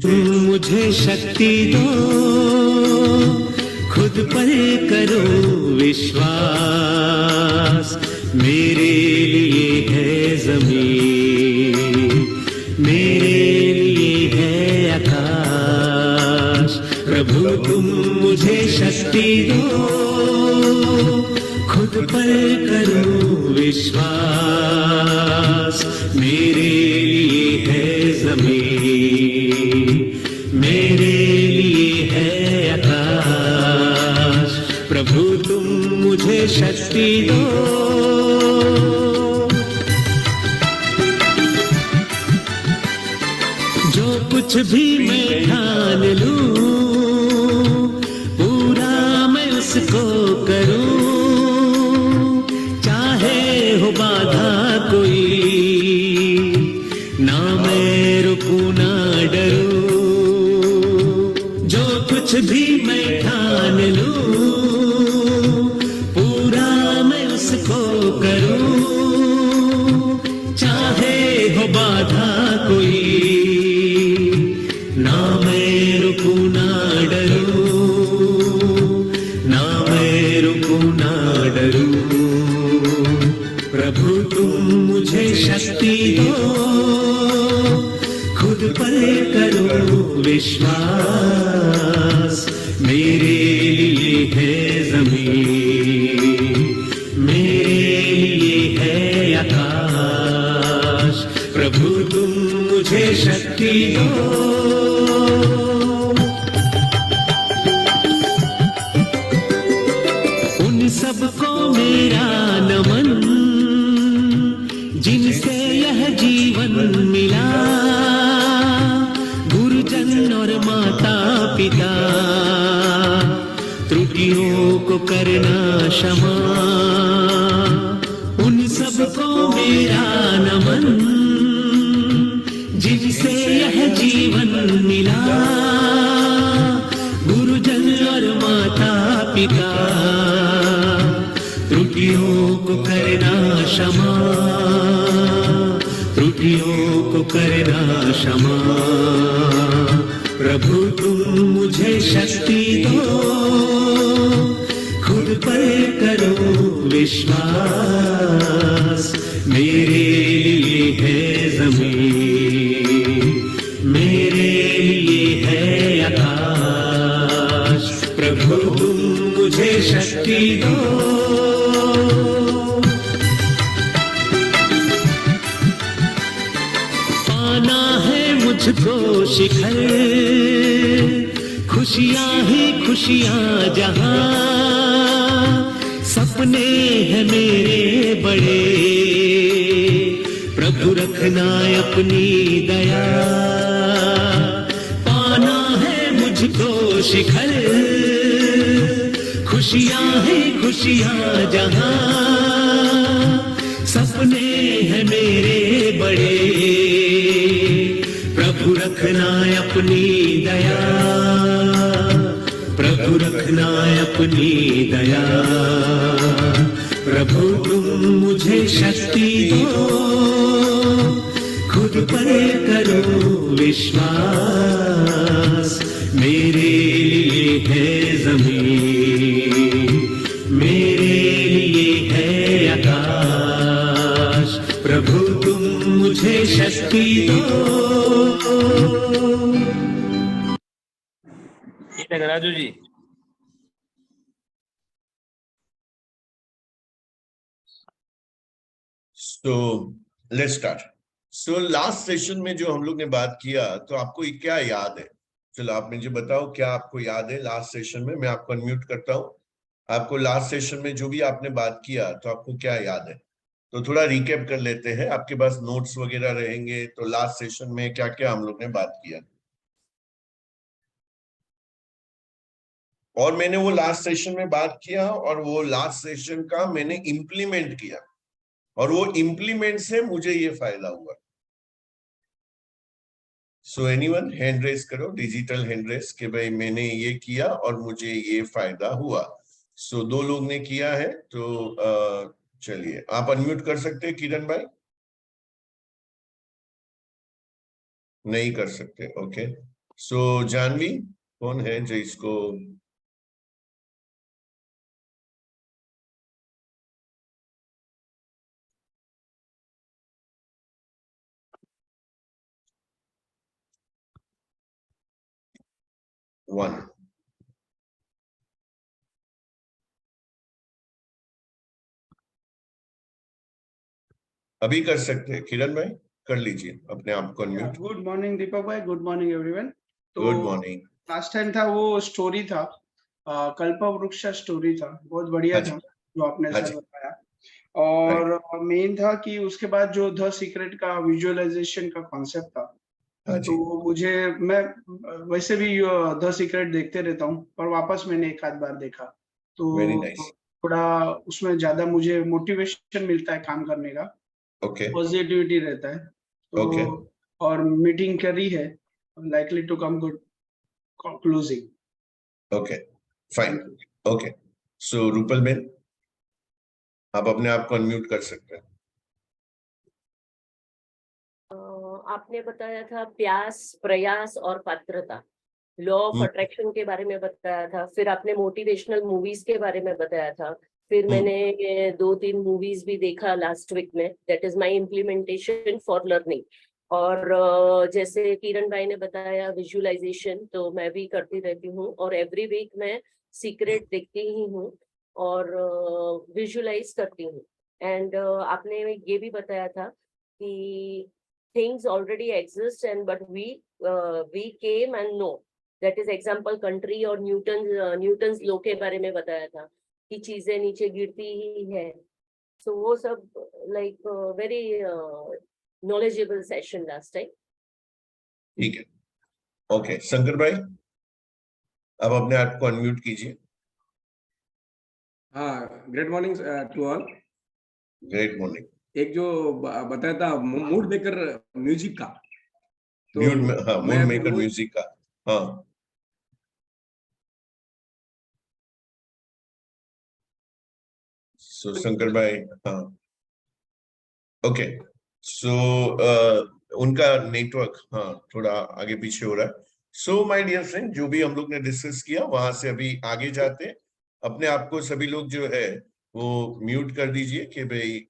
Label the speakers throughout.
Speaker 1: मुझे शक्ति दो, खुद पर करो विश्वास, मेरे लिए है जमीन, मेरे लिए है आकाश। प्रभु तुम मुझे शक्ति दो, खुद पर करो विश्वास, मेरे लिए है जमीन, मेरे लिए है आकाश। प्रभु तुम मुझे शक्ति दो। जो कुछ भी मैं ठान लूं, पूरा मैं उसको करूं, चाहे हो बाधा कोई, ना मैं रुकूं ना डरूं। जो कुछ भी मैं ठान लूं, पूरा मैं उसको करूं, चाहे हो बाधा कोई, ना मैं रुकूं ना डरूं, ना मैं रुकूं ना डरूं। प्रभु तुम मुझे शक्ति दो, खुद पर करो विश्वास, मेरे लिए है जमीन, मेरे लिए है आकाश। प्रभु तुम मुझे शक्ति दो। उन सबको मेरा नमन, जिनसे यह जीवन मिला, गुरुजन और माता पिता, त्रुटियों को करना क्षमा। उन सबको मेरा नमन, जिनसे यह जीवन मिला, गुरुजन और माता पिता, त्रुटियों को करना क्षमा, त्रुटियों को करना क्षमा। प्रभु तुम मुझे शक्ति दो, खुद पर करो विश्वास, मेरे लिए है जमीन, मेरे लिए है आकाश। प्रभु तुम मुझे शक्ति दो। पाना है मुझको शिखर, खुशियां ही खुशियां जहां, सपने हैं मेरे बड़े, प्रभु रखना अपनी दया। पाना है मुझको शिखर, खुशियां ही खुशियां जहां, सपने हैं मेरे बड़े, प्रभु रखना अपनी दया, प्रभु रखना अपनी दया। प्रभु तुम मुझे शक्ति दो, खुद पर करो विश्वास, मेरे लिए है जमीन, मेरे लिए है आकाश। प्रभु तुम मुझे शक्ति दो।
Speaker 2: Raju ji,
Speaker 3: So let's start. So last session में जो हम लोग ने बात किया, तो आपको क्या याद है? चलो आप मुझे बताओ, क्या आपको याद है लास्ट सेशन में? मैं आपको अनम्यूट करता हूँ। आपको लास्ट सेशन में जो भी आपने बात किया, तो आपको क्या याद है? तो थोड़ा रिकैप कर लेते हैं। आपके पास नोट्स वगैरह रहेंगे, तो लास्ट सेशन में क्या क्या हम लोग ने बात किया, और मैंने वो लास्ट सेशन में बात किया, और वो लास्ट सेशन का मैंने इम्प्लीमेंट किया, और वो इम्प्लीमेंट से मुझे ये फायदा हुआ। सो एनीवन हैंड रेस करो, डिजिटल हैंड रेस, कि भाई मैंने ये किया और मुझे ये फायदा हुआ। सो 2 लोग ने किया है, तो चलिए आप अनम्यूट कर सकते हैं किरण भाई? नहीं कर सकते, ओके। सो जानवी कौन है जो इसको वन अभी कर सकते हैं किरण भाई, कर लीजिए अपने आप को अनम्यूट।
Speaker 2: गुड मॉर्निंग दीपक भाई, गुड मॉर्निंग एवरीवन।
Speaker 3: गुड
Speaker 2: तो
Speaker 3: मॉर्निंग।
Speaker 2: लास्ट टाइम था वो स्टोरी था, कल्पवृक्ष स्टोरी था, बहुत बढ़िया
Speaker 3: हाँ
Speaker 2: था जो आपने
Speaker 3: हाँ
Speaker 2: सर
Speaker 3: जी,
Speaker 2: बताया। और मेन था कि उसके बाद जो द सीक्रेट का विजुअलाइजेशन का कॉन्सेप्ट था,
Speaker 3: हाँ जी,
Speaker 2: तो मुझे मैं वैसे भी द सीक्रेट देखते रहता हूँ, पर वापस मैंने एक आध बार देखा
Speaker 3: वेरी
Speaker 2: तो
Speaker 3: नाइस।
Speaker 2: थोड़ा उसमें ज्यादा मुझे मोटिवेशन मिलता है काम करने का,
Speaker 3: ओके
Speaker 2: पॉजिटिविटी रहता है।
Speaker 3: ओके
Speaker 2: तो और मीटिंग करी है, likely to come good closing.
Speaker 3: Okay fine.
Speaker 2: Thank you.
Speaker 3: Okay so Rupal ben, आप अपने आप को अनम्यूट कर सकते हैं।
Speaker 4: आपने बताया था प्यास, प्रयास और पात्रता, लॉ ऑफ अट्रैक्शन के बारे में बताया था, फिर आपने मोटिवेशनल मूवीज के बारे में बताया था, फिर मैंने 2-3 मूवीज भी देखा लास्ट वीक में, that is my implementation for learning. और जैसे किरण भाई ने बताया विजुअलाइजेशन, तो मैं भी करती रहती हूँ और एवरी वीक मैं सीक्रेट देखती ही हूँ और विजुअलाइज करती हूँ। एंड आपने ये भी बताया था कि things already exist and but we came and know, that is example country और न्यूटन्स लॉ के बारे में बताया था कि चीजें नीचे गिरती ही है। सो वो सब like very knowledgeable session last time.
Speaker 3: ठीक है, ओके शंकर भाई अब अपने आप को अनम्यूट कीजिए।
Speaker 5: हाँ, great morning to all.
Speaker 3: Great morning.
Speaker 5: एक जो बताया था मूड मेकर म्यूजिक का, तो
Speaker 3: हाँ, मूड
Speaker 5: मैं
Speaker 3: मेकर म्यूजिक का। हाँ सो शंकर भाई, हाँ ओके सो उनका नेटवर्क हाँ थोड़ा आगे पीछे हो रहा है। सो माय डियर फ्रेंड, जो भी हम लोग ने डिस्कस किया वहां से अभी आगे जाते हैं। अपने आप को सभी लोग जो है वो म्यूट कर दीजिए कि भाई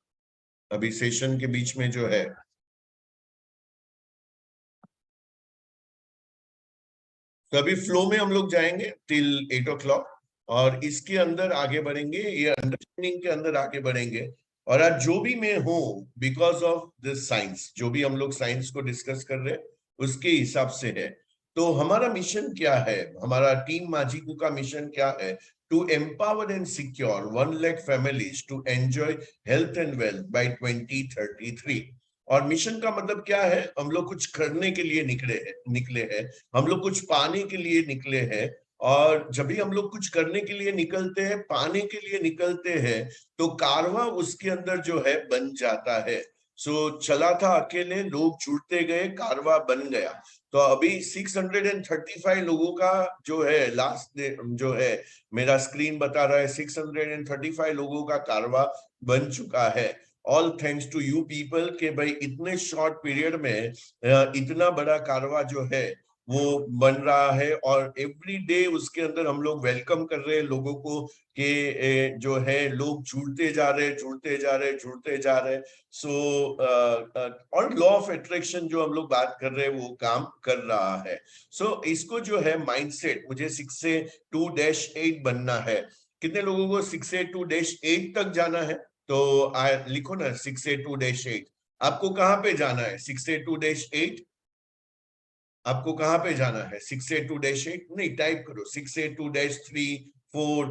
Speaker 3: अभी सेशन के बीच में जो है तो अभी फ्लो में हम लोग जाएंगे टिल 8 o'clock और इसके अंदर आगे बढ़ेंगे, ये अंडरस्टैंडिंग के अंदर आगे बढ़ेंगे। और आज जो भी मैं हूं बिकॉज ऑफ दिस साइंस, जो भी हम लोग साइंस को डिस्कस कर रहे हैं उसके हिसाब से है। तो हमारा मिशन क्या है, हमारा टीम माजिको का मिशन क्या है? To empower and secure 1 lakh families to enjoy health and wealth by 2033। और मिशन का मतलब क्या है? हम लोग कुछ करने के लिए निकले हैं, हम लोग कुछ पाने के लिए निकले हैं। और जब भी हम लोग कुछ करने के लिए निकलते हैं, पाने के लिए निकलते हैं, तो कारवां उसके अंदर जो है बन जाता है। सो चला था अकेले, लोग जुड़ते गए, कारवां बन गया। तो अभी 635 लोगों का जो है लास्ट जो है मेरा स्क्रीन बता रहा है 635 लोगों का कारवां बन चुका है। All thanks to you people के भाई इतने शॉर्ट पीरियड में इतना बड़ा कारवा जो है वो बन रहा है। और एवरी डे उसके अंदर हम लोग वेलकम कर रहे हैं लोगों को कि जो है लोग जुड़ते जा रहे जुड़ते जा रहे। सो और लॉ ऑफ अट्रैक्शन जो हम लोग बात कर रहे हैं वो काम कर रहा है। सो इसको जो है माइंडसेट, मुझे 6 से 2-8 बनना है। कितने लोगों को 6 से 2-8 तक जाना है? तो लिखो ना 6 से 2-8। आपको कहां पे जाना है 6 से 2-8? आपको कहां पे जाना है 6 से 2-8? नहीं, टाइप करो 6 से 2-3, 4,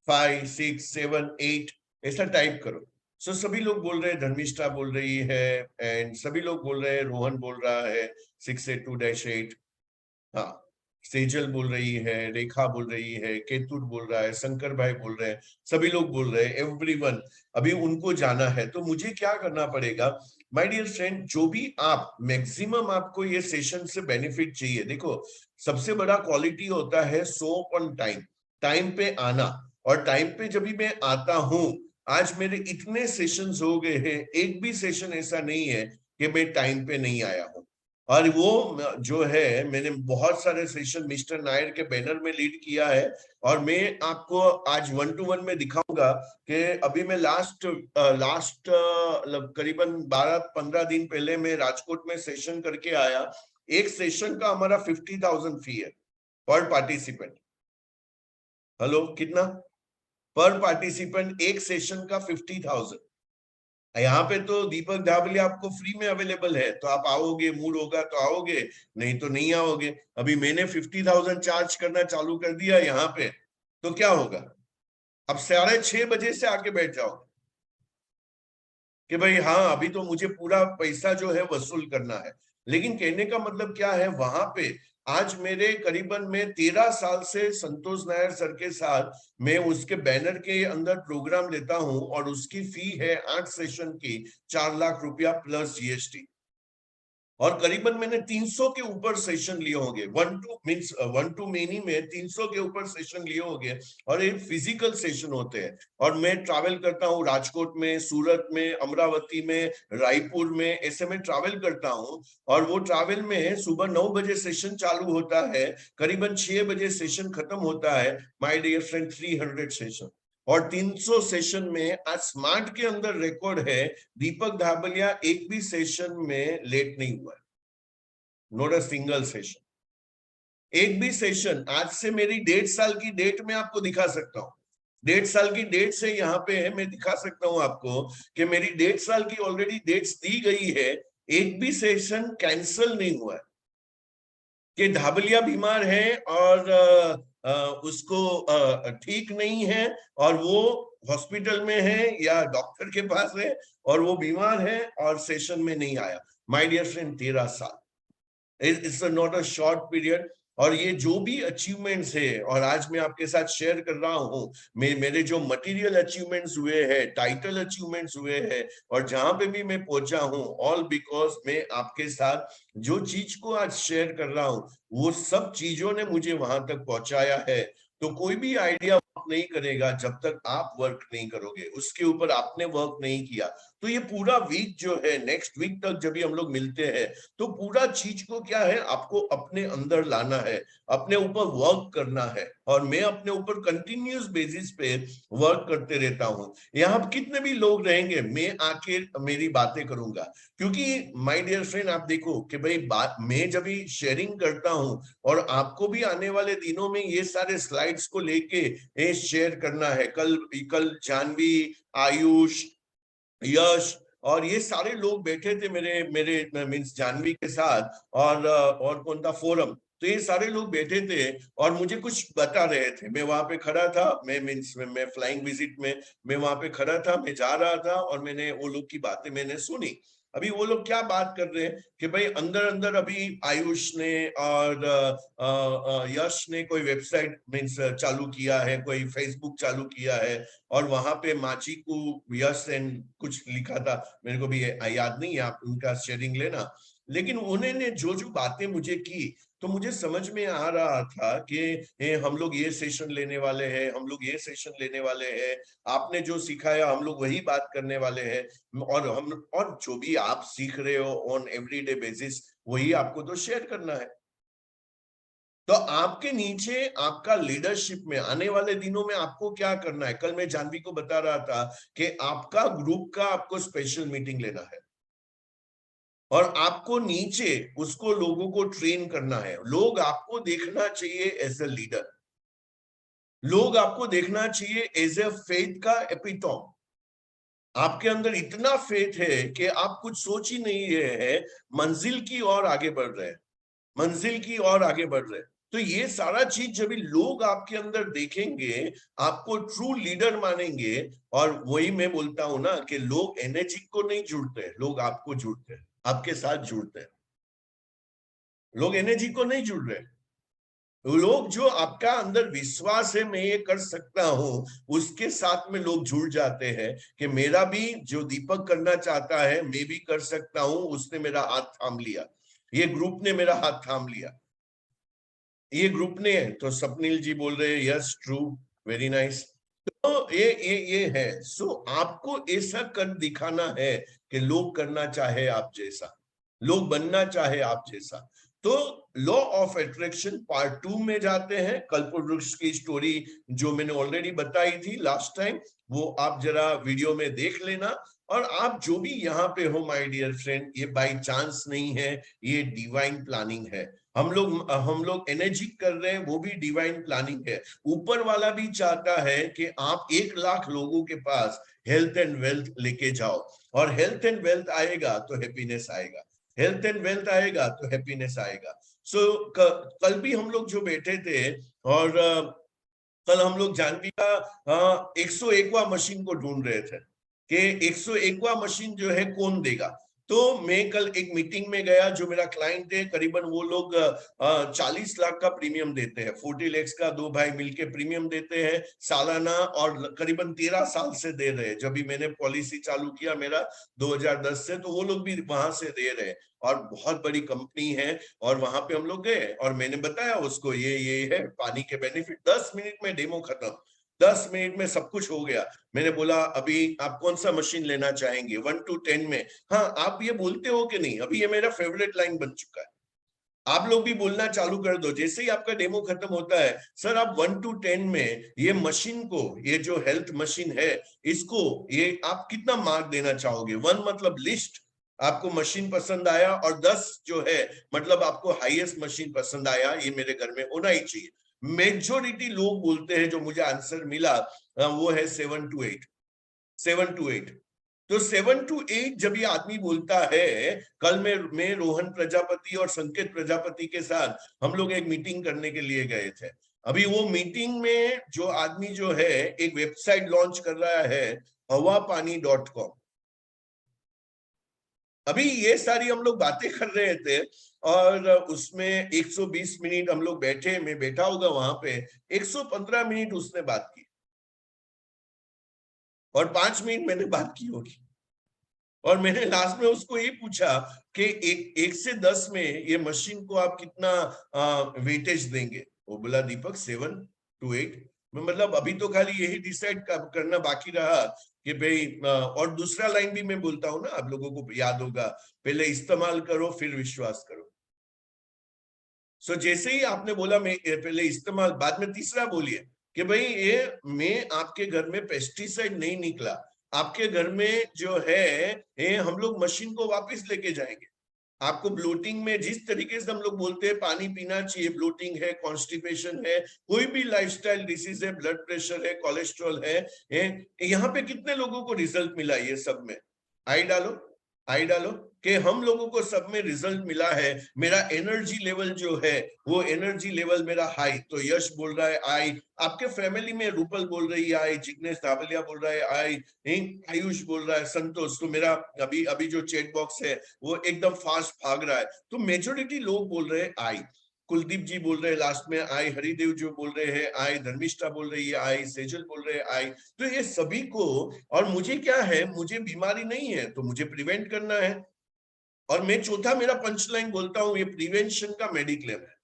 Speaker 3: 5, 6, 7, 8 ऐसा टाइप करो। सो सभी लोग बोल रहे हैं, धर्मिष्ठा बोल रही है एंड सभी लोग बोल रहे हैं, रोहन बोल रहा है 6 से 2-8। हाँ, सेजल बोल रही है, रेखा बोल रही है, केतुर बोल रहा है, शंकर भाई बोल रहे हैं, सभी लोग बोल रहे हैं, एवरीवन अभी उनको जाना है। तो मुझे क्या करना पड़ेगा माय डियर फ्रेंड? जो भी आप मैक्सिमम आपको ये सेशन से बेनिफिट चाहिए, देखो सबसे बड़ा क्वालिटी होता है शो ऑन टाइम, टाइम पे आना। और टाइम पे जब भी मैं आता हूं, आज मेरे इतने सेशंस हो गए हैं, एक भी सेशन ऐसा नहीं है कि मैं टाइम पे नहीं आया हूं। और वो जो है मैंने बहुत सारे सेशन मिस्टर नायर के बैनर में लीड किया है, और मैं आपको आज 1-to-1 में दिखाऊंगा कि अभी मैं लास्ट करीबन 12-15 दिन पहले मैं राजकोट में सेशन करके आया। एक सेशन का हमारा 50,000 फी है पर पार्टिसिपेंट। हेलो, कितना? पर पार्टिसिपेंट एक सेशन का 50,000। यहाँ पे तो दीपक धाबलिया आपको फ्री में अवेलेबल है, तो आप आओगे, मूड होगा तो आओगे, नहीं तो नहीं आओगे। अभी मैंने 50,000 चार्ज करना चालू कर दिया यहाँ पे, तो क्या होगा? अब 6:30 बजे से आके बैठ जाओ कि भाई हाँ अभी तो मुझे पूरा पैसा जो है वसूल करना है। लेकिन कहने का मतलब क्या है, वहां पे आज मेरे करीबन में 13 साल से संतोष नायर सर के साथ मैं उसके बैनर के अंदर प्रोग्राम लेता हूं, और उसकी फी है 8 सेशन की 4 लाख रुपया प्लस जीएसटी। और करीबन मैंने 300 के ऊपर सेशन लिए होंगे, 1-to many में 300 के ऊपर सेशन लिए होंगे, और ये फिजिकल सेशन होते हैं। और मैं ट्रैवल करता हूँ राजकोट में, सूरत में, अमरावती में, रायपुर में, ऐसे में ट्रैवल करता हूँ। और वो ट्रैवल में सुबह 9 बजे सेशन चालू होता है, करीबन 6 बजे सेशन खत्म होता है। माय डियर फ्रेंड, 300 सेशन और 300 सेशन में आज स्मार्ट के अंदर रिकॉर्ड है, दीपक धाबलिया एक भी सेशन में लेट नहीं हुआ है, नॉट अ सिंगल सेशन। एक भी सेशन, आज से मेरी 1.5 साल की डेट में आपको दिखा सकता हूँ, 1.5 साल की डेट से यहाँ पे है, मैं दिखा सकता हूँ आपको कि मेरी 1.5 साल की ऑलरेडी डेट्स दी गई है, एक भी सेशन कैंसिल नहीं हुआ है कि धाबलिया बीमार है और उसको ठीक नहीं है और वो हॉस्पिटल में है या डॉक्टर के पास है और वो बीमार है और सेशन में नहीं आया। माय डियर फ्रेंड, 13 साल it's not a short period. और ये जो भी अचीवमेंट्स है, और आज मैं आपके साथ शेयर कर रहा हूँ, मेरे जो मटेरियल अचीवमेंट्स हुए हैं, टाइटल अचीवमेंट्स हुए हैं, और जहां पे भी मैं पहुंचा हूँ, ऑल बिकॉज मैं आपके साथ जो चीज को आज शेयर कर रहा हूँ वो सब चीजों ने मुझे वहां तक पहुंचाया है। तो कोई भी आइडिया वर्क नहीं करेगा जब तक आप वर्क नहीं करोगे, उसके ऊपर आपने वर्क नहीं किया। तो ये पूरा वीक जो है, नेक्स्ट वीक तक जब भी हम लोग मिलते हैं, तो पूरा चीज को क्या है, आपको अपने अंदर लाना है, अपने ऊपर वर्क करना है। और मैं अपने ऊपर कंटिन्यूस बेसिस पे वर्क करते रहता हूँ। यहाँ कितने भी लोग रहेंगे, मैं आके मेरी बातें करूंगा, क्योंकि माय डियर फ्रेंड आप देखो कि भाई बात मैं जब भी शेयरिंग करता हूँ, और आपको भी आने वाले दिनों में ये सारे स्लाइड्स को लेके शेयर करना है। कल जानवी, आयुष, यश और ये सारे लोग बैठे थे मेरे मीन्स जानवी के साथ, और कौन था, फोरम। तो ये सारे लोग बैठे थे और मुझे कुछ बता रहे थे। मैं वहां पे खड़ा था, मैं फ्लाइंग विजिट में मैं वहां पे खड़ा था, मैं जा रहा था, और मैंने वो लोग की बातें मैंने सुनी। अभी वो लोग क्या बात कर रहे हैं कि भाई अंदर अंदर अभी आयुष ने और यश ने कोई वेबसाइट मीन्स चालू किया है, कोई फेसबुक चालू किया है, और वहां पे माची को यश एंड कुछ लिखा था, मेरे को भी याद नहीं है, आप उनका शेयरिंग लेना। लेकिन उन्होंने जो जो बातें मुझे की, तो मुझे समझ में आ रहा था कि हम लोग ये सेशन लेने वाले हैं, हम लोग ये सेशन लेने वाले हैं, आपने जो सिखाया हम लोग वही बात करने वाले हैं, और जो भी आप सीख रहे हो ऑन एवरीडे बेसिस, वही आपको तो शेयर करना है। तो आपके नीचे आपका लीडरशिप में आने वाले दिनों में आपको क्या करना है। कल मैं जानवी को बता रहा था कि आपका ग्रुप का आपको स्पेशल मीटिंग लेना है, और आपको नीचे उसको लोगों को ट्रेन करना है। लोग आपको देखना चाहिए एज ए लीडर, लोग आपको देखना चाहिए एज ए फेथ का एपिटॉम। आपके अंदर इतना फेथ है कि आप कुछ सोच ही नहीं रहे हैं, मंजिल की ओर आगे बढ़ रहे हैं, मंजिल की ओर आगे बढ़ रहे हैं। तो ये सारा चीज जब भी लोग आपके अंदर देखेंगे, आपको ट्रू लीडर मानेंगे। और वही मैं बोलता हूं ना कि लोग एनर्जी को नहीं जुड़ते, लोग आपको जुड़ते हैं, आपके साथ जुड़ते हैं। लोग एनर्जी को नहीं जुड़ रहे, लोग जो आपका अंदर विश्वास है मैं ये कर सकता हूं, उसके साथ में लोग जुड़ जाते हैं कि मेरा भी जो दीपक करना चाहता है मैं भी कर सकता हूं। उसने मेरा हाथ थाम लिया, ये ग्रुप ने मेरा हाथ थाम लिया, ये ग्रुप ने। तो स्वप्निल जी बोल रहे हैं यस ट्रू, वेरी नाइस। तो ये है। सो आपको ऐसा कर दिखाना है कि लोग करना चाहे आप जैसा, लोग बनना चाहे आप जैसा। तो लॉ ऑफ अट्रैक्शन पार्ट 2 में जाते हैं। कल्पवृक्ष की स्टोरी जो मैंने ऑलरेडी बताई थी लास्ट टाइम, वो आप जरा वीडियो में देख लेना। और आप जो भी यहाँ पे हो माय डियर फ्रेंड, ये बाय चांस नहीं है, ये डिवाइन प्लानिंग है। हम लोग एनर्जी कर रहे हैं, वो भी डिवाइन प्लानिंग है। ऊपर वाला भी चाहता है कि आप 1 लाख लोगों के पास हेल्थ एंड वेल्थ लेके जाओ, और हेल्थ एंड वेल्थ आएगा तो हैप्पीनेस आएगा, हेल्थ एंड वेल्थ आएगा तो हैप्पीनेस आएगा। सो कल भी हम लोग जो बैठे थे, और कल हम लोग जानवी का 101वां मशीन को ढूंढ रहे थे कि 101वां मशीन जो है कौन देगा। तो मैं कल एक मीटिंग में गया, जो मेरा क्लाइंट है, करीबन वो लोग 40 लाख का प्रीमियम देते हैं, 40 लाख का 2 भाई मिलके प्रीमियम देते हैं सालाना, और करीबन 13 साल से दे रहे हैं। जब भी मैंने पॉलिसी चालू किया मेरा 2010 से, तो वो लोग भी वहां से दे रहे हैं, और बहुत बड़ी कंपनी है। और वहां पे हम लोग गए और मैंने बताया उसको ये है पानी के बेनिफिट। 10 मिनट में डेमो खत्म, 10 मिनट में सब कुछ हो गया। मैंने बोला अभी आप कौन सा मशीन लेना चाहेंगे 1 to 10 में? हाँ, आप ये बोलते हो कि नहीं? अभी ये मेरा फेवरेट लाइन बन चुका है। आप लोग भी बोलना चालू कर दो जैसे ही आपका डेमो खत्म होता है। सर आप 1 to 10 में ये मशीन को, ये जो हेल्थ मशीन है, इसको ये आप कितना मार्क देना चाहोगे? 1 मतलब लिस्ट, आपको मशीन पसंद आया, और 10 जो है मतलब आपको हाईएस्ट मशीन पसंद आया, ये मेरे घर में होना ही चाहिए। मेजोरिटी लोग बोलते हैं, जो मुझे आंसर मिला वो है 7 to 8, 7 to 8। तो 7 to 8 जब ये आदमी बोलता है, कल मैं रोहन प्रजापति और संकेत प्रजापति के साथ हम लोग एक मीटिंग करने के लिए गए थे। अभी वो मीटिंग में जो आदमी जो है एक वेबसाइट लॉन्च कर रहा है hawapani.com। अभी ये सारी हम लोग बातें कर रहे थे, और उसमें 120 मिनट हम लोग बैठे, मैं बैठा होगा वहां पे, 115 मिनट उसने बात की, और 5 मिनट मैंने बात की होगी। और मैंने लास्ट में उसको ये पूछा कि 1 से 10 में ये मशीन को आप कितना वेटेज देंगे? वो बोला दीपक 7 to 8। मतलब अभी तो खाली यही डिसाइड करना बाकी रहा कि भाई, और दूसरा लाइन भी मैं बोलता हूं ना, आप लोगों को याद होगा, पहले इस्तेमाल करो फिर विश्वास करो। सो जैसे ही आपने बोला मैं पहले इस्तेमाल, बाद में तीसरा बोलिए कि भाई ये मैं आपके घर में पेस्टिसाइड नहीं निकला, आपके घर में जो है ये हम लोग मशीन को वापस लेके जाएंगे। आपको ब्लोटिंग में जिस तरीके से हम लोग बोलते हैं पानी पीना चाहिए, ब्लोटिंग है, कॉन्स्टिपेशन है, कोई भी लाइफस्टाइल डिसीज है, ब्लड प्रेशर है, कोलेस्ट्रॉल है, यहाँ पे कितने लोगों को रिजल्ट मिला? ये सब में आई डालो कि हम लोगों को सब में रिजल्ट मिला है। मेरा एनर्जी लेवल जो है, वो एनर्जी लेवल मेरा हाई। तो यश बोल रहा है आई, आपके फैमिली में रूपल बोल रही है आई, जिग्नेश धावलिया बोल रहा है आई, आयुष बोल रहा है, संतोष। तो मेरा अभी जो चैट बॉक्स है वो एकदम फास्ट भाग रहा है, तो मेजोरिटी लोग बोल रहे हैं आई। कुलदीप जी बोल रहे हैं लास्ट में आई, हरिदेव जो बोल रहे हैं आई, धर्मिष्ठा बोल रही है आई, सेजल बोल रहे हैं आई। तो ये सभी को, और मुझे क्या है, मुझे बीमारी नहीं है तो मुझे प्रिवेंट करना है। और मैं चौथा मेरा पंचलाइन बोलता हूं, ये प्रिवेंशन का मेडिक्लेम है।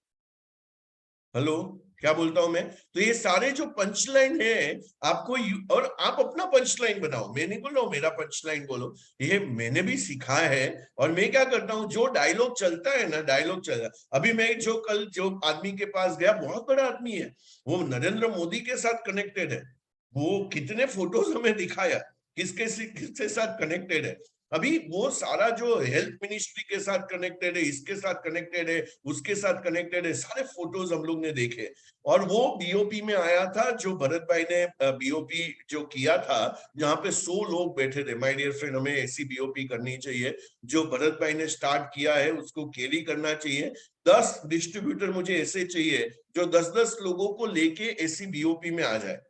Speaker 3: हेलो, क्या बोलता हूं मैं? तो ये सारे जो पंचलाइन है आपको, और आप अपना पंचलाइन बनाओ। मैं नहीं बोल रहा हूं मेरा पंचलाइन बोलो, ये मैंने भी सीखा है। और मैं क्या करता हूं, जो डायलॉग चलता है ना, डायलॉग चल रहा। अभी मैं कल जो आदमी के पास गया, बहुत बड़ा आदमी है, वो नरेंद्र मोदी के साथ कनेक्टेड है। वो कितने फोटोज हमें दिखाया, किसके साथ कनेक्टेड है। अभी वो सारा जो हेल्थ मिनिस्ट्री के साथ कनेक्टेड है, इसके साथ कनेक्टेड है, उसके साथ कनेक्टेड है, सारे फोटोज हम लोग ने देखे। और वो बीओपी में आया था, जो भरत भाई ने बीओपी जो किया था, जहां पे 100 लोग बैठे थे। माय डियर फ्रेंड, हमें ऐसी बीओपी करनी चाहिए। जो भरत भाई ने स्टार्ट किया है उसको कैरी करना चाहिए। 10 डिस्ट्रीब्यूटर मुझे ऐसे चाहिए जो 10-10 लोगों को लेके ऐसी बीओपी में आ जाए।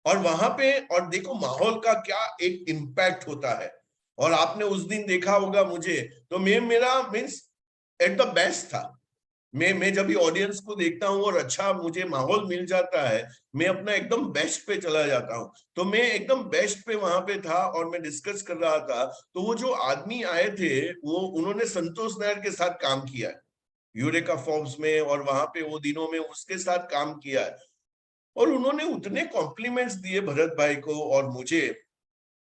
Speaker 3: और वहां पे, और देखो माहौल का क्या एक इम्पैक्ट होता है। और आपने उस दिन देखा होगा मुझे, तो मेरा मीन्स एट द बेस्ट था। मैं जब भी ऑडियंस को देखता हूँ और अच्छा मुझे माहौल मिल जाता है, मैं अपना एकदम बेस्ट पे चला जाता हूँ। तो मैं एकदम बेस्ट पे वहां पे था, और मैं डिस्कस कर रहा था। तो वो जो आदमी आए थे, वो उन्होंने संतोष नायर के साथ काम किया है यूरेका फॉर्म्स में, और वहां पे वो दिनों में उसके साथ काम किया है। और उन्होंने उतने कॉम्प्लीमेंट्स दिए भरत भाई को और मुझे,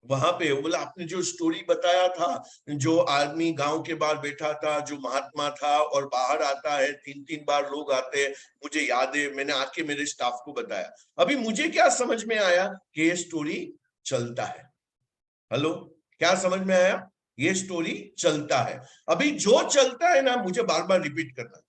Speaker 3: वहां पे बोला आपने जो स्टोरी बताया था, जो आदमी गांव के बाहर बैठा था, जो महात्मा था और बाहर आता है, 3-3 बार लोग आते हैं, मुझे याद है, मैंने आके मेरे स्टाफ को बताया। अभी मुझे क्या समझ में आया कि ये स्टोरी चलता है। हेलो, क्या समझ में आया? ये स्टोरी चलता है। अभी जो चलता है ना, मुझे बार बार रिपीट करना है।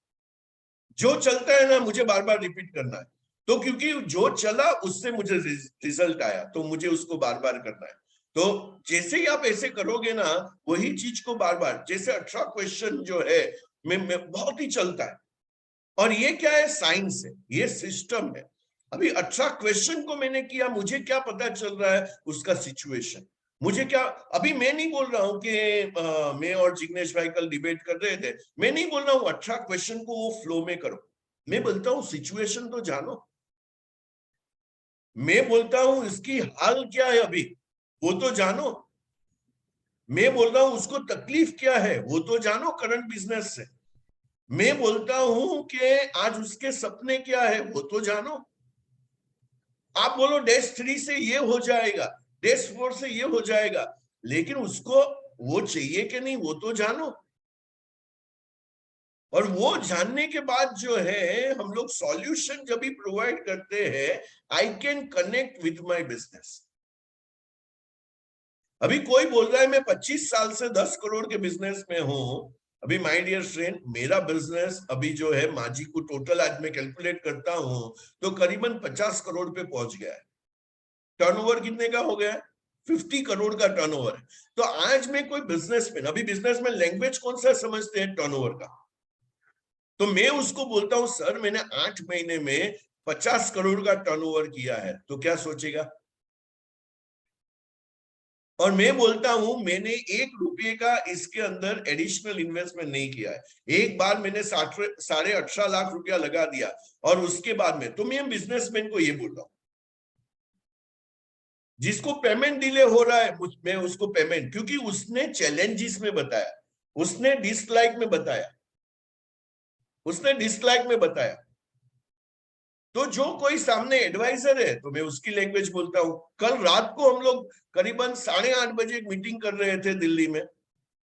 Speaker 3: जो चलता है ना, मुझे बार बार रिपीट करना है। तो क्योंकि जो चला उससे मुझे रिजल्ट आया, तो मुझे उसको बार बार करना है। तो जैसे ही आप ऐसे करोगे ना, वही चीज को बार बार, जैसे 18 क्वेश्चन जो है में बहुत ही चलता है। और ये क्या है? साइंस है, ये सिस्टम है। अभी 18 क्वेश्चन को मैंने किया, मुझे क्या पता चल रहा है उसका सिचुएशन, मुझे क्या। अभी मैं नहीं बोल रहा हूं कि मैं और जिग्नेश भाई कल डिबेट कर रहे थे, मैं नहीं बोल रहा हूं 18 क्वेश्चन को वो फ्लो में करो। मैं बोलता हूं सिचुएशन तो जानो। मैं बोलता हूं इसकी हाल क्या है अभी, वो तो जानो। मैं बोल रहा हूं उसको तकलीफ क्या है, वो तो जानो करंट बिजनेस से। मैं बोलता हूं कि आज उसके सपने क्या है, वो तो जानो। आप बोलो डेस्क 3 से ये हो जाएगा, डेस्क 4 से ये हो जाएगा, लेकिन उसको वो चाहिए कि नहीं, वो तो जानो। और वो जानने के बाद जो है हम लोग सॉल्यूशन जब भी प्रोवाइड करते हैं, I can connect with my business. अभी कोई बोल रहा है मैं 25 साल से 10 करोड़ के बिजनेस में हूं। अभी माय डियर फ्रेंड, मेरा बिजनेस अभी जो है माझी को टोटल आज मैं कैलकुलेट करता हूं तो करीबन 50 करोड़ पे पहुंच गया है। टर्नओवर कितने का हो गया है? 50 करोड़ का टर्नओवर है। तो आज मैं कोई बिजनेसमैन, अभी बिजनेसमैन लैंग्वेज कौन सा समझते हैं? टर्नओवर का। तो मैं उसको बोलता हूं सर मैंने 8 महीने में 50 करोड़ का टर्नओवर किया है, तो क्या सोचेगा? और मैं बोलता हूं मैंने 1 रुपये का इसके अंदर एडिशनल इन्वेस्टमेंट नहीं किया है। एक बार मैंने 18.5 लाख रुपया लगा दिया और उसके बाद में, तो मैं बिजनेसमैन को ये बोल रहा हूं जिसको पेमेंट डिले हो रहा है, मैं उसको पेमेंट, क्योंकि उसने चैलेंजेस में बताया, उसने डिसलाइक में बताया, उसने डिसलाइक में बताया। तो जो कोई सामने एडवाइजर है तो मैं उसकी लैंग्वेज बोलता हूं। कल रात को हम लोग करीबन 8:30 बजे एक मीटिंग कर रहे थे दिल्ली में,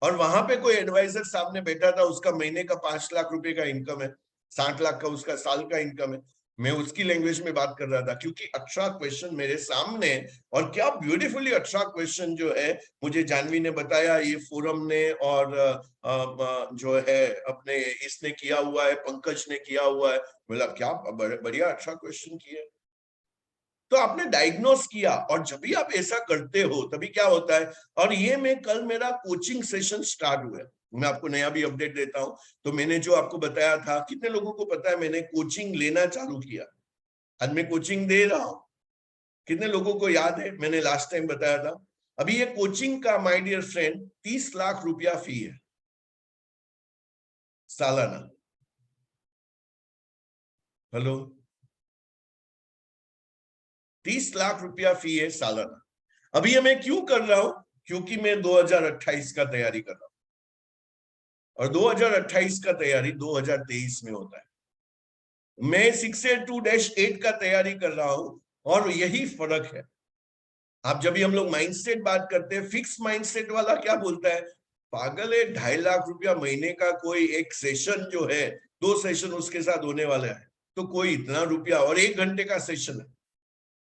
Speaker 3: और वहां पे कोई एडवाइजर सामने बैठा था, उसका महीने का 5 लाख रुपए का इनकम है, 60 लाख का उसका साल का इनकम है। मैं उसकी लैंग्वेज में बात कर रहा था क्योंकि 18 क्वेश्चन मेरे सामने, और क्या ब्यूटीफुली 18 क्वेश्चन जो है मुझे जानवी ने बताया, ये फोरम ने और जो है अपने इसने किया हुआ है, पंकज ने किया हुआ है। बोला क्या बढ़िया 18 क्वेश्चन किए। तो आपने डायग्नोस किया, और जब भी आप ऐसा करते हो तभी क्या होता है। और ये मैं कल मेरा कोचिंग सेशन स्टार्ट हुआ है, मैं आपको नया भी अपडेट देता हूं। तो मैंने जो आपको बताया था, कितने लोगों को पता है मैंने कोचिंग लेना चालू किया, आज मैं कोचिंग दे रहा हूं। कितने लोगों को याद है मैंने लास्ट टाइम बताया था? अभी ये कोचिंग का माय डियर फ्रेंड 30 लाख रुपया फी है सालाना। हेलो, 30 लाख रुपया फी है सालाना। अभी ये मैं क्यों कर रहा हूं? क्योंकि मैं 2028 का तैयारी कर रहा हूं, और 2028 का तैयारी 2023 में होता है। मैं 682-8 का तैयारी कर रहा हूं, और यही फर्क है। आप जब भी हम लोग माइंडसेट बात करते हैं, फिक्स माइंडसेट वाला क्या बोलता है, पागल है, 2.5 लाख रुपया महीने का कोई एक सेशन जो है, 2 सेशन उसके साथ होने वाला है, तो कोई इतना रुपया, और 1 घंटे का सेशन है।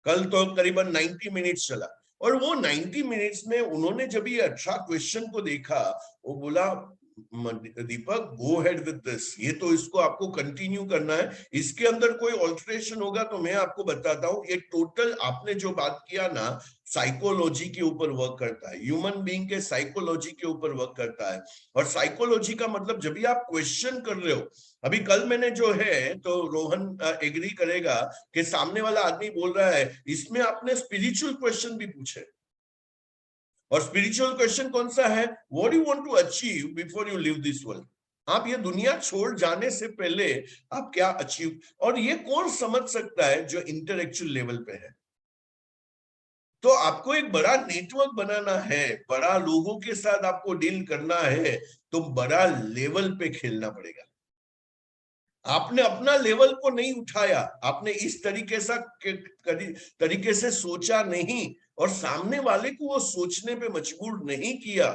Speaker 3: कल तो करीबन 90 मिनट्स चला, और वो 90 मिनट्स में उन्होंने जब ये 18 क्वेश्चन को देखा, वो बोला दीपक गो हेड विद दिस, ये तो इसको आपको कंटिन्यू करना है, इसके अंदर कोई ऑल्टरेशन होगा तो मैं आपको बताता हूँ। ये टोटल आपने जो बात किया ना, साइकोलॉजी के ऊपर वर्क करता है, ह्यूमन बीइंग के साइकोलॉजी के ऊपर वर्क करता है। और साइकोलॉजी का मतलब जब भी आप क्वेश्चन कर रहे हो, अभी कल मैंने जो है, तो रोहन एग्री करेगा कि सामने वाला आदमी बोल रहा है इसमें आपने स्पिरिचुअल क्वेश्चन भी पूछे, और स्पिरिचुअल क्वेश्चन कौन सा है? What do you want to achieve before you leave this world? आप ये दुनिया छोड़ जाने से पहले आप क्या अचीव, और ये कौन समझ सकता है जो इंटेलेक्चुअल लेवल पे है। तो आपको एक बड़ा नेटवर्क बनाना है, बड़ा लोगों के साथ आपको डील करना है, तो बड़ा लेवल पे खेलना पड़ेगा। आपने अपना लेवल को नहीं उठाया, आपने इस तरीके से सोचा नहीं, और सामने वाले को वो सोचने पे मजबूर नहीं किया,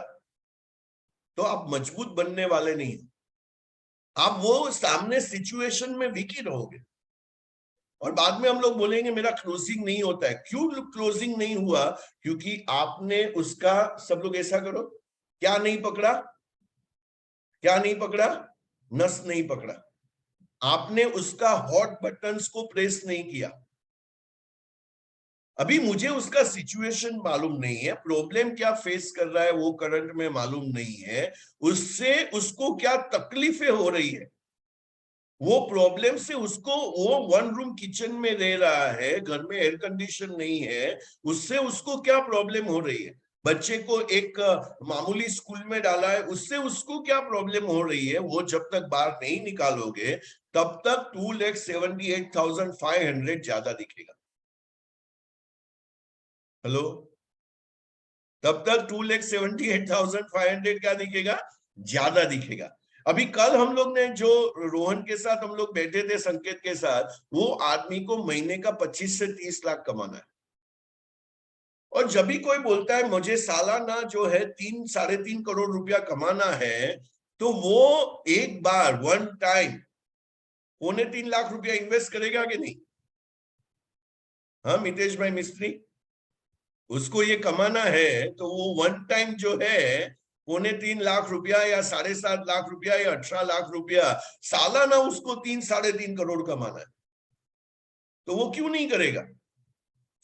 Speaker 3: तो आप मजबूत बनने वाले नहीं हो। आप वो सामने सिचुएशन में वीक ही रहोगे। और बाद में हम लोग बोलेंगे मेरा क्लोजिंग नहीं होता है। क्यों क्लोजिंग नहीं हुआ? क्योंकि आपने उसका, सब लोग ऐसा करो, क्या नहीं पकड़ा? क्या नहीं पकड़ा? नस नहीं पकड़ा। आपने उसका हॉट बटन्स को प्रेस नहीं किया। अभी मुझे उसका सिचुएशन मालूम नहीं है, प्रॉब्लम क्या फेस कर रहा है वो करंट में मालूम नहीं है, उससे उसको क्या तकलीफें हो रही है, वो प्रॉब्लम से उसको, वो 1 रूम किचन में रह रहा है, घर में एयर कंडीशन नहीं है, उससे उसको क्या प्रॉब्लम हो रही है, बच्चे को एक मामूली स्कूल में डाला है, उससे उसको क्या प्रॉब्लम हो रही है, वो जब तक बाहर नहीं निकालोगे तब तक 2,78,500 ज्यादा दिखेगा। हेलो, तब तक 2,78,500 क्या दिखेगा? ज्यादा दिखेगा। अभी कल हम लोग ने जो रोहन के साथ हम लोग बैठे थे, संकेत के साथ, वो आदमी को महीने का 25 से 30 लाख कमाना है। और जब भी कोई बोलता है मुझे सालाना जो है 3-3.5 करोड़ रुपया कमाना है, तो वो एक बार 1 टाइम 2.25 लाख रुपया इन्वेस्ट करेगा कि नहीं? हाँ मितेश भाई मिस्त्री, उसको ये कमाना है तो वो 1 टाइम जो है 2.25 लाख रुपया या 7.5 लाख रुपया या 18 लाख रुपया सालाना उसको 3-3.5 करोड़ कमाना है। तो वो क्यों नहीं करेगा?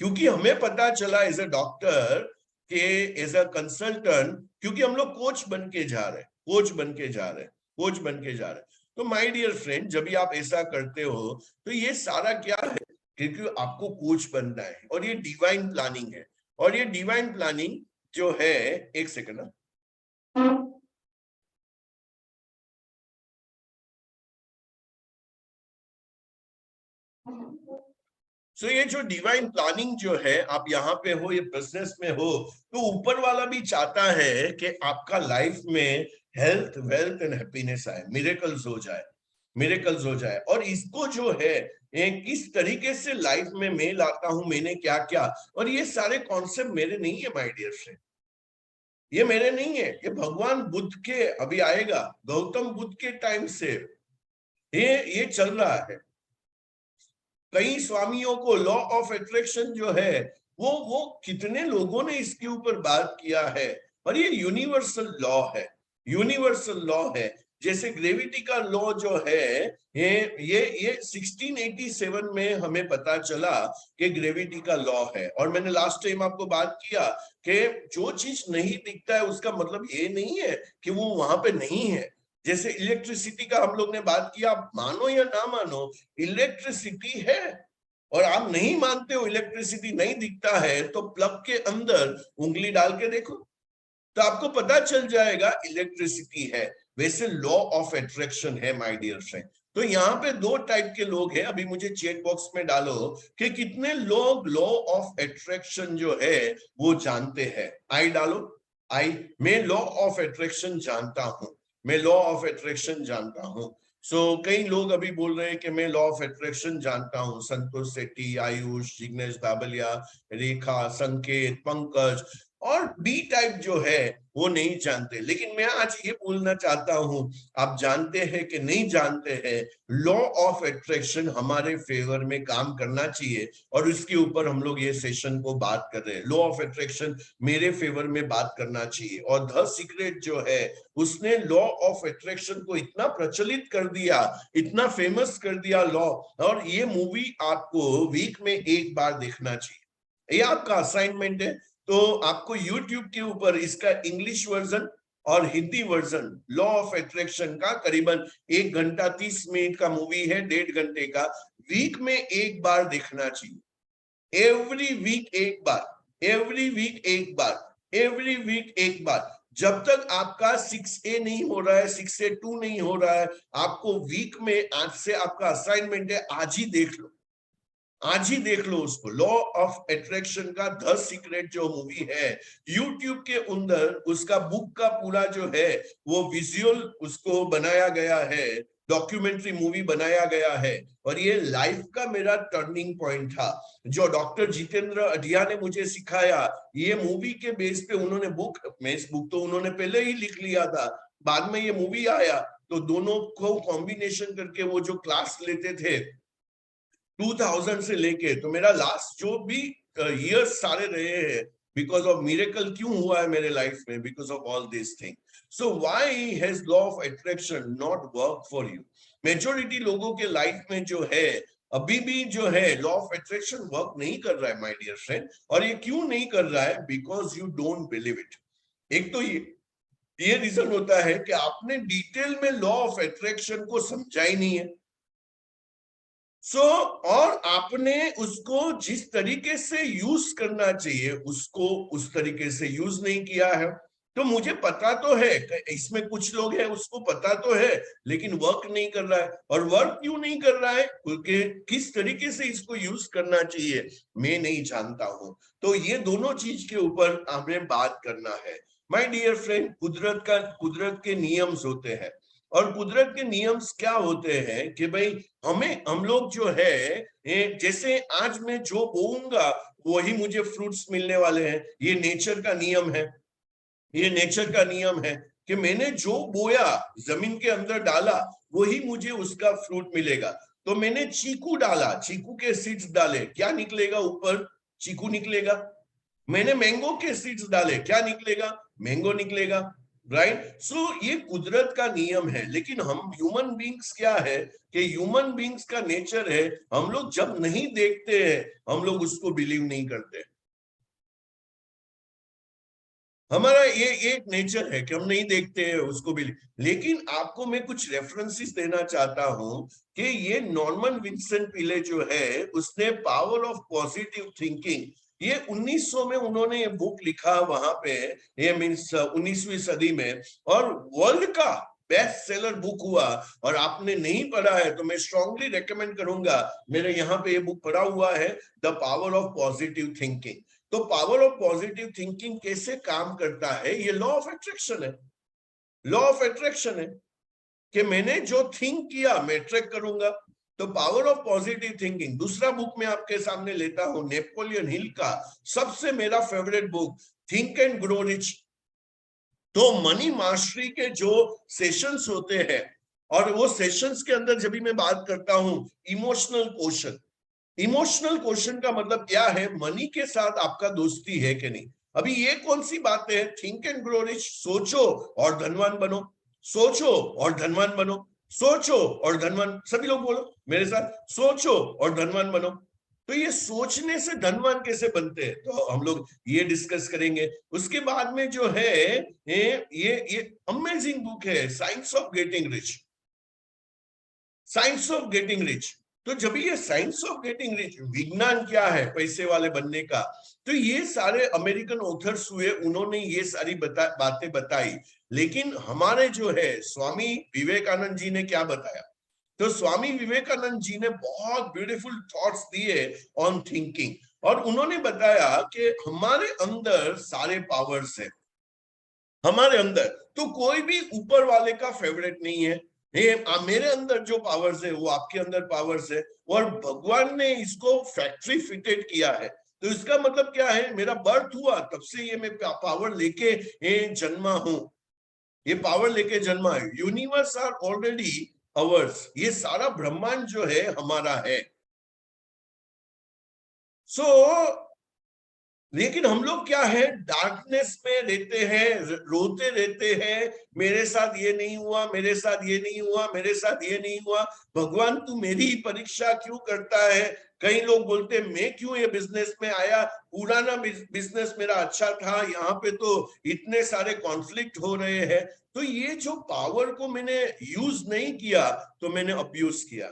Speaker 3: क्योंकि हमें पता चला एज अ डॉक्टर के, एज अ कंसल्टेंट, क्योंकि हम लोग कोच बन के जा रहे हैं, कोच बन के जा रहे हैं, कोच बन के जा रहे हैं। तो माय डियर फ्रेंड, जब भी आप ऐसा करते हो तो ये सारा क्या है? क्योंकि आपको कोच बनना है और ये डिवाइन प्लानिंग है। और ये डिवाइन प्लानिंग जो है, एक सेकंड ना, सो ये जो डिवाइन प्लानिंग जो है, आप यहाँ पे हो, ये बिजनेस में हो, तो ऊपर वाला भी चाहता है कि आपका लाइफ में हेल्थ, वेल्थ एंड हैप्पीनेस आए, मिरेकल्स हो जाए, मिरेकल्स हो जाए। और इसको जो है किस तरीके से लाइफ में मैं लाता हूं, मैंने क्या क्या, और ये सारे कॉन्सेप्ट मेरे नहीं है माय डियर फ्रेंड, ये मेरे नहीं है, ये भगवान बुद्ध के, अभी आएगा गौतम बुद्ध के टाइम से ये चल रहा है। कई स्वामियों को लॉ ऑफ अट्रैक्शन जो है, वो कितने लोगों ने इसके ऊपर बात किया है, और ये यूनिवर्सल लॉ है, यूनिवर्सल लॉ है। जैसे ग्रेविटी का लॉ जो है, ये 1687 में हमें पता चला कि ग्रेविटी का लॉ है। और मैंने लास्ट टाइम आपको बात किया कि जो चीज नहीं दिखता है उसका मतलब ये नहीं है कि वो वहां पे नहीं है। जैसे इलेक्ट्रिसिटी का हम लोग ने बात किया, आप मानो या ना मानो, इलेक्ट्रिसिटी है। और आप नहीं मानते हो इलेक्ट्रिसिटी नहीं दिखता है, तो प्लग के अंदर उंगली डाल के देखो, तो आपको पता चल जाएगा इलेक्ट्रिसिटी है। वैसे लॉ ऑफ अट्रैक्शन है माय डियर फ्रेंड। तो यहाँ पे 2 टाइप के लोग हैं, अभी मुझे चैट बॉक्स में डालो कि कितने लोग लॉ ऑफ अट्रैक्शन जो है वो जानते हैं। आई डालो, आई, मैं लॉ ऑफ अट्रैक्शन जानता हूं, मैं लॉ ऑफ अट्रैक्शन जानता हूं। कई लोग अभी बोल रहे हैं कि मैं लॉ ऑफ अट्रैक्शन जानता हूं, संतोष सेठी, आयुष, जिग्नेश बाबलिया, रेखा, संकेत, पंकज। और बी टाइप जो है वो नहीं जानते। लेकिन मैं आज ये बोलना चाहता हूं, आप जानते हैं कि नहीं जानते हैं, लॉ ऑफ अट्रैक्शन हमारे फेवर में काम करना चाहिए, और उसके ऊपर हम लोग ये सेशन को बात कर रहे हैं। लॉ ऑफ अट्रैक्शन मेरे फेवर में बात करना चाहिए। और द सीक्रेट जो है, उसने लॉ ऑफ अट्रैक्शन को इतना प्रचलित कर दिया, इतना फेमस कर दिया लॉ। और ये मूवी आपको वीक में 1 बार देखना चाहिए, ये आपका असाइनमेंट है। तो आपको YouTube के ऊपर इसका इंग्लिश वर्जन और Hindi version law of attraction का करीबन 1 घंटा 30 मिनट का मूवी है, 1.5 घंटे का, वीक में 1 बार देखना चाहिए। एवरी वीक 1 बार, एवरी वीक 1 बार, एवरी वीक 1 बार। जब तक आपका 6A नहीं हो रहा है, 6A2 नहीं हो रहा है, आपको वीक में, आज से आपका असाइनमेंट है, आज ही देख लो, आज ही देख लो उसको। लॉ ऑफ अट्रैक्शन का द सीक्रेट जो मूवी है, यूट्यूब के अंदर उसका बुक का पूरा जो है वो विजुअल उसको बनाया गया है, डॉक्यूमेंट्री मूवी बनाया गया है, और ये लाइफ का मेरा टर्निंग पॉइंट था। जो डॉक्टर जितेंद्र अढिया ने मुझे सिखाया, ये मूवी के बेस पे उन्होंने बुक तो उन्होंने पहले ही लिख लिया था, बाद में ये मूवी आया तो दोनों को कॉम्बिनेशन करके वो जो क्लास लेते थे 2000 से लेके, तो मेरा लास्ट जो भी ईयर्स सारे रहे हैं बिकॉज ऑफ मिरेकल क्यों हुआ है मेरे लाइफ में, because of all this thing. So why has law of attraction not work for you? Majority लोगों के लाइफ में जो है अभी भी जो है लॉ ऑफ अट्रैक्शन वर्क नहीं कर रहा है माय डियर फ्रेंड। और ये क्यों नहीं कर रहा है? Because you don't believe it. एक तो ये रीजन होता है कि आपने डिटेल में लॉ ऑफ अट्रैक्शन को समझा ही नहीं है। और आपने उसको जिस तरीके से यूज करना चाहिए उसको उस तरीके से यूज नहीं किया है। तो मुझे पता तो है, इसमें कुछ लोग हैं उसको पता तो है, लेकिन वर्क नहीं कर रहा है। और वर्क क्यों नहीं कर रहा है? क्योंकि किस तरीके से इसको यूज करना चाहिए मैं नहीं जानता हूं। तो ये दोनों चीज के ऊपर हमें बात करना है माय डियर फ्रेंड। कुदरत के नियम्स होते हैं, और कुदरत के नियम्स क्या होते हैं कि भाई हम लोग जो है जैसे आज मैं जो बोऊंगा वही मुझे फ्रूट्स मिलने वाले हैं। ये नेचर का नियम है। ये नेचर का नियम है कि मैंने जो बोया, जमीन के अंदर डाला, वही मुझे उसका फ्रूट मिलेगा। तो मैंने चीकू डाला, चीकू के सीड्स डाले, क्या निकलेगा? ऊपर चीकू निकलेगा। मैंने मैंगो के सीड्स डाले, क्या निकलेगा? मैंगो निकलेगा। राइट? सो ये कुदरत का नियम है। लेकिन हम ह्यूमन बींग्स क्या है कि ह्यूमन बींग्स का नेचर है, हम लोग जब नहीं देखते हैं हम लोग उसको बिलीव नहीं करते। हमारा ये एक नेचर है कि हम नहीं देखते हैं उसको भी। लेकिन आपको मैं कुछ रेफरेंसेस देना चाहता हूं कि ये नॉर्मन विंसेंट पीले जो है उसने पावर ऑफ पॉजिटिव थिंकिंग, ये 1900 में उन्होंने ये बुक लिखा वहां पे, ये मीन्स 19वीं सदी में, और वर्ल्ड का बेस्ट सेलर बुक हुआ। और आपने नहीं पढ़ा है तो मैं स्ट्रांगली रेकमेंड करूंगा, मेरे यहाँ पे ये बुक पढ़ा हुआ है, the power of positive thinking. तो पावर ऑफ पॉजिटिव थिंकिंग कैसे काम करता है? ये लॉ ऑफ अट्रैक्शन है। लॉ ऑफ अट्रैक्शन है कि मैंने जो थिंक किया मैं अट्रैक्ट करूंगा। तो पावर ऑफ पॉजिटिव थिंकिंग। दूसरा बुक मैं आपके सामने लेता हूं, नेपोलियन हिल का सबसे मेरा favourite book, think and grow rich. तो मनी मास्टरी के जो सेशंस होते हैं, और वो सेशंस के अंदर जब भी मैं बात करता हूं इमोशनल क्वेश्चन, इमोशनल क्वेश्चन का मतलब क्या है? मनी के साथ आपका दोस्ती है कि नहीं। अभी ये कौन सी बातें हैं? थिंक एंड ग्रो रिच, सोचो और धनवान बनो, सोचो और धनवान बनो, सोचो और धनवान। सभी लोग बोलो मेरे साथ, सोचो और धनवान बनो। तो ये सोचने से धनवान कैसे बनते हैं, तो हम लोग ये डिस्कस करेंगे। उसके बाद में जो है ये अमेजिंग बुक है, science of getting rich, science of getting rich. तो जब ये साइंस ऑफ गेटिंग रिच, विज्ञान क्या है पैसे वाले बनने का, तो ये सारे अमेरिकन ऑथर्स हुए, उन्होंने ये सारी बातें बताई। लेकिन हमारे जो है स्वामी विवेकानंद जी ने क्या बताया? तो स्वामी विवेकानंद जी ने बहुत ब्यूटीफुल थॉट्स दिए ऑन थिंकिंग, और उन्होंने बताया कि हमारे अंदर सारे पावर्स है, हमारे अंदर। तो कोई भी ऊपर वाले का फेवरेट नहीं है। मेरे अंदर जो पावर्स है वो आपके अंदर पावर्स है, और भगवान ने इसको फैक्ट्री फिटेड किया है। तो इसका मतलब क्या है? मेरा बर्थ हुआ तब से ये मैं पावर लेके जन्मा हूं, ये पावर लेके जन्मा है। यूनिवर्स आर ऑलरेडी अवर्स, ये सारा ब्रह्मांड जो है हमारा है। लेकिन हम लोग क्या है, डार्कनेस में रहते हैं, रोते रहते हैं, मेरे साथ ये नहीं हुआ, मेरे साथ ये नहीं हुआ, मेरे साथ ये नहीं हुआ, भगवान तू मेरी ही परीक्षा क्यों करता है। कई लोग बोलते हैं मैं क्यों ये बिजनेस में आया, पुराना बिजनेस मेरा अच्छा था, यहाँ पे तो इतने सारे कॉन्फ्लिक्ट हो रहे हैं। तो ये जो पावर को मैंने यूज नहीं किया तो मैंने अब्यूज किया,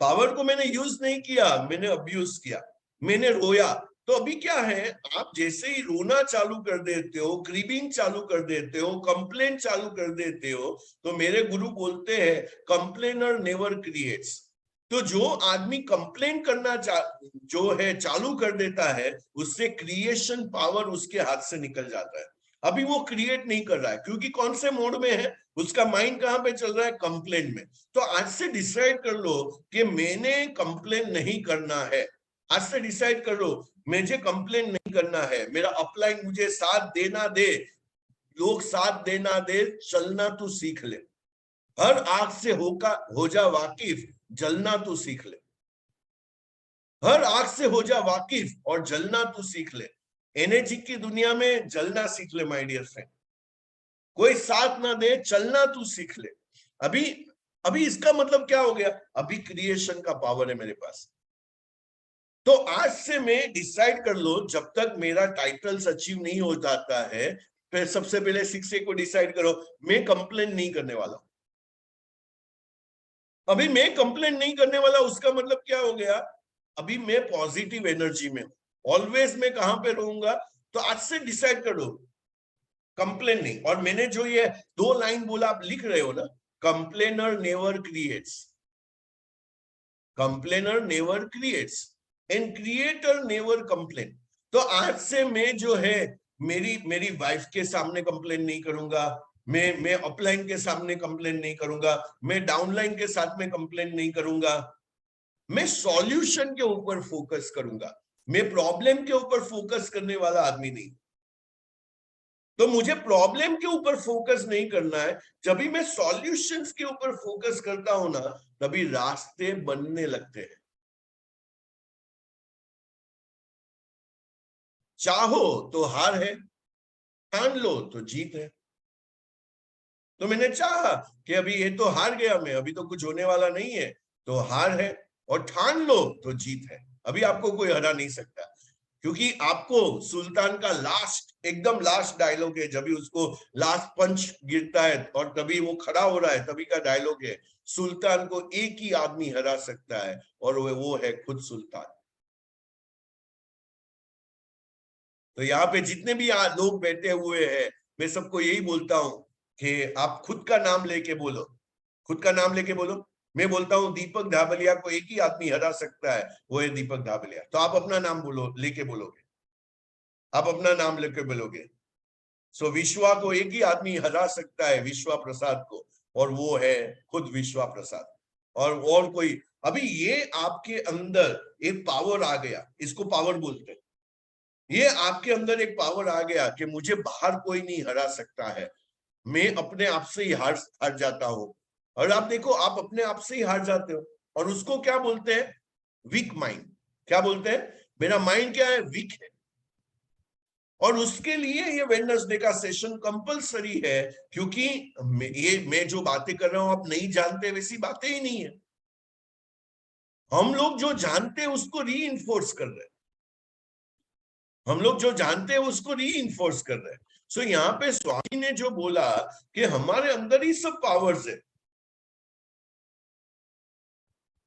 Speaker 3: पावर को मैंने यूज नहीं किया, मैंने अब्यूज किया, मैंने रोया। तो अभी क्या है, आप जैसे ही रोना चालू कर देते हो, ग्रीविंग चालू कर देते हो, कंप्लेन चालू कर देते हो, तो मेरे गुरु बोलते हैं कंप्लेनर नेवर क्रिएट्स। तो जो आदमी कंप्लेन करना जो है चालू कर देता है, उससे क्रिएशन पावर उसके हाथ से निकल जाता है। अभी वो क्रिएट नहीं कर रहा है, क्योंकि कौन से मोड में है, उसका माइंड कहां पे चल रहा है, कंप्लेन में। तो आज से डिसाइड कर लो कि मैंने कंप्लेन नहीं करना है। आज से डिसाइड कर लो मुझे कंप्लेन नहीं करना है, मेरा अपलाइन मुझे साथ देना दे, लोग साथ देना दे, चलना तू सीख ले। हर आग से हो जा वाकिफ, जलना तू सीख ले। हर आग से हो जा वाकिफ और जलना तू सीख ले। एनर्जी की दुनिया में जलना सीख ले माय डियर फ्रेंड। कोई साथ ना दे, चलना तू सीख ले। अभी अभी इसका मतलब क्या हो गया, अभी क्रिएशन का पावर है मेरे पास। तो आज से मैं डिसाइड कर लो, जब तक मेरा टाइटल्स अचीव नहीं हो जाता है, फिर सबसे पहले 6A को डिसाइड करो, मैं कंप्लेन नहीं करने वाला। अभी मैं कंप्लेन नहीं करने वाला, उसका मतलब क्या हो गया, अभी मैं पॉजिटिव एनर्जी में हूं। ऑलवेज मैं कहां पे रहूंगा, तो आज से डिसाइड कर लो कंप्लेन नहीं। और मैंने जो ये 2 लाइन बोला, आप लिख रहे हो ना, complainer never creates, complainer never creates and creator never complain. तो आज से मैं जो है मेरी वाइफ के सामने कंप्लेन नहीं करूंगा, मैं अपलाइन के सामने कंप्लेन नहीं करूंगा, मैं डाउनलाइन के साथ में कंप्लेन नहीं करूंगा, मैं सॉल्यूशन के ऊपर फोकस करूंगा, मैं प्रॉब्लम के ऊपर फोकस करने वाला आदमी नहीं। तो मुझे प्रॉब्लम के ऊपर फोकस नहीं करना है। जब भी मैं सॉल्यूशंस के ऊपर फोकस करता हूं ना, तभी रास्ते बनने लगते हैं। चाहो तो हार है, ठान लो तो जीत है। तो मैंने चाहा कि अभी ये तो हार गया मैं, अभी तो कुछ होने वाला नहीं है, तो हार है, और ठान लो तो जीत है। अभी आपको कोई हरा नहीं सकता, क्योंकि आपको सुल्तान का एकदम लास्ट डायलॉग है, जब भी उसको लास्ट पंच गिरता है और तभी वो खड़ा हो रहा है, तभी का डायलॉग है, सुल्तान को एक ही आदमी हरा सकता है, और वो है खुद सुल्तान। तो यहाँ पे जितने भी लोग बैठे हुए हैं, मैं सबको यही बोलता हूं कि आप खुद का नाम लेके बोलो, खुद का नाम लेके बोलो। मैं बोलता हूं दीपक धाबलिया को एक ही आदमी हरा सकता है, वो है दीपक धाबलिया। तो आप अपना नाम बोलो, लेके बोलोगे, आप अपना नाम लेके बोलोगे। सो विश्वा को एक ही आदमी हरा सकता है, विश्वा प्रसाद को, और वो है खुद विश्वा प्रसाद। और कोई, अभी ये आपके अंदर एक पावर आ गया, इसको पावर बोलते हैं। ये आपके अंदर एक पावर आ गया कि मुझे बाहर कोई नहीं हरा सकता है, मैं अपने आप से ही हार जाता हूं। और आप देखो, आप अपने आप से ही हार जाते हो, और उसको क्या बोलते हैं, वीक माइंड। क्या बोलते हैं, मेरा माइंड क्या है, वीक है। और उसके लिए ये वेडनेसडे का सेशन कंपलसरी है, क्योंकि मैं जो बातें कर रहा हूं आप नहीं जानते, वैसी बातें ही नहीं है। हम लोग जो जानते हैं उसको री इन्फोर्स कर रहे हैं, हम लोग जो जानते हैं उसको री इन्फोर्स कर रहे हैं। सो यहाँ पे स्वामी ने जो बोला कि हमारे अंदर ही सब पावर्स है,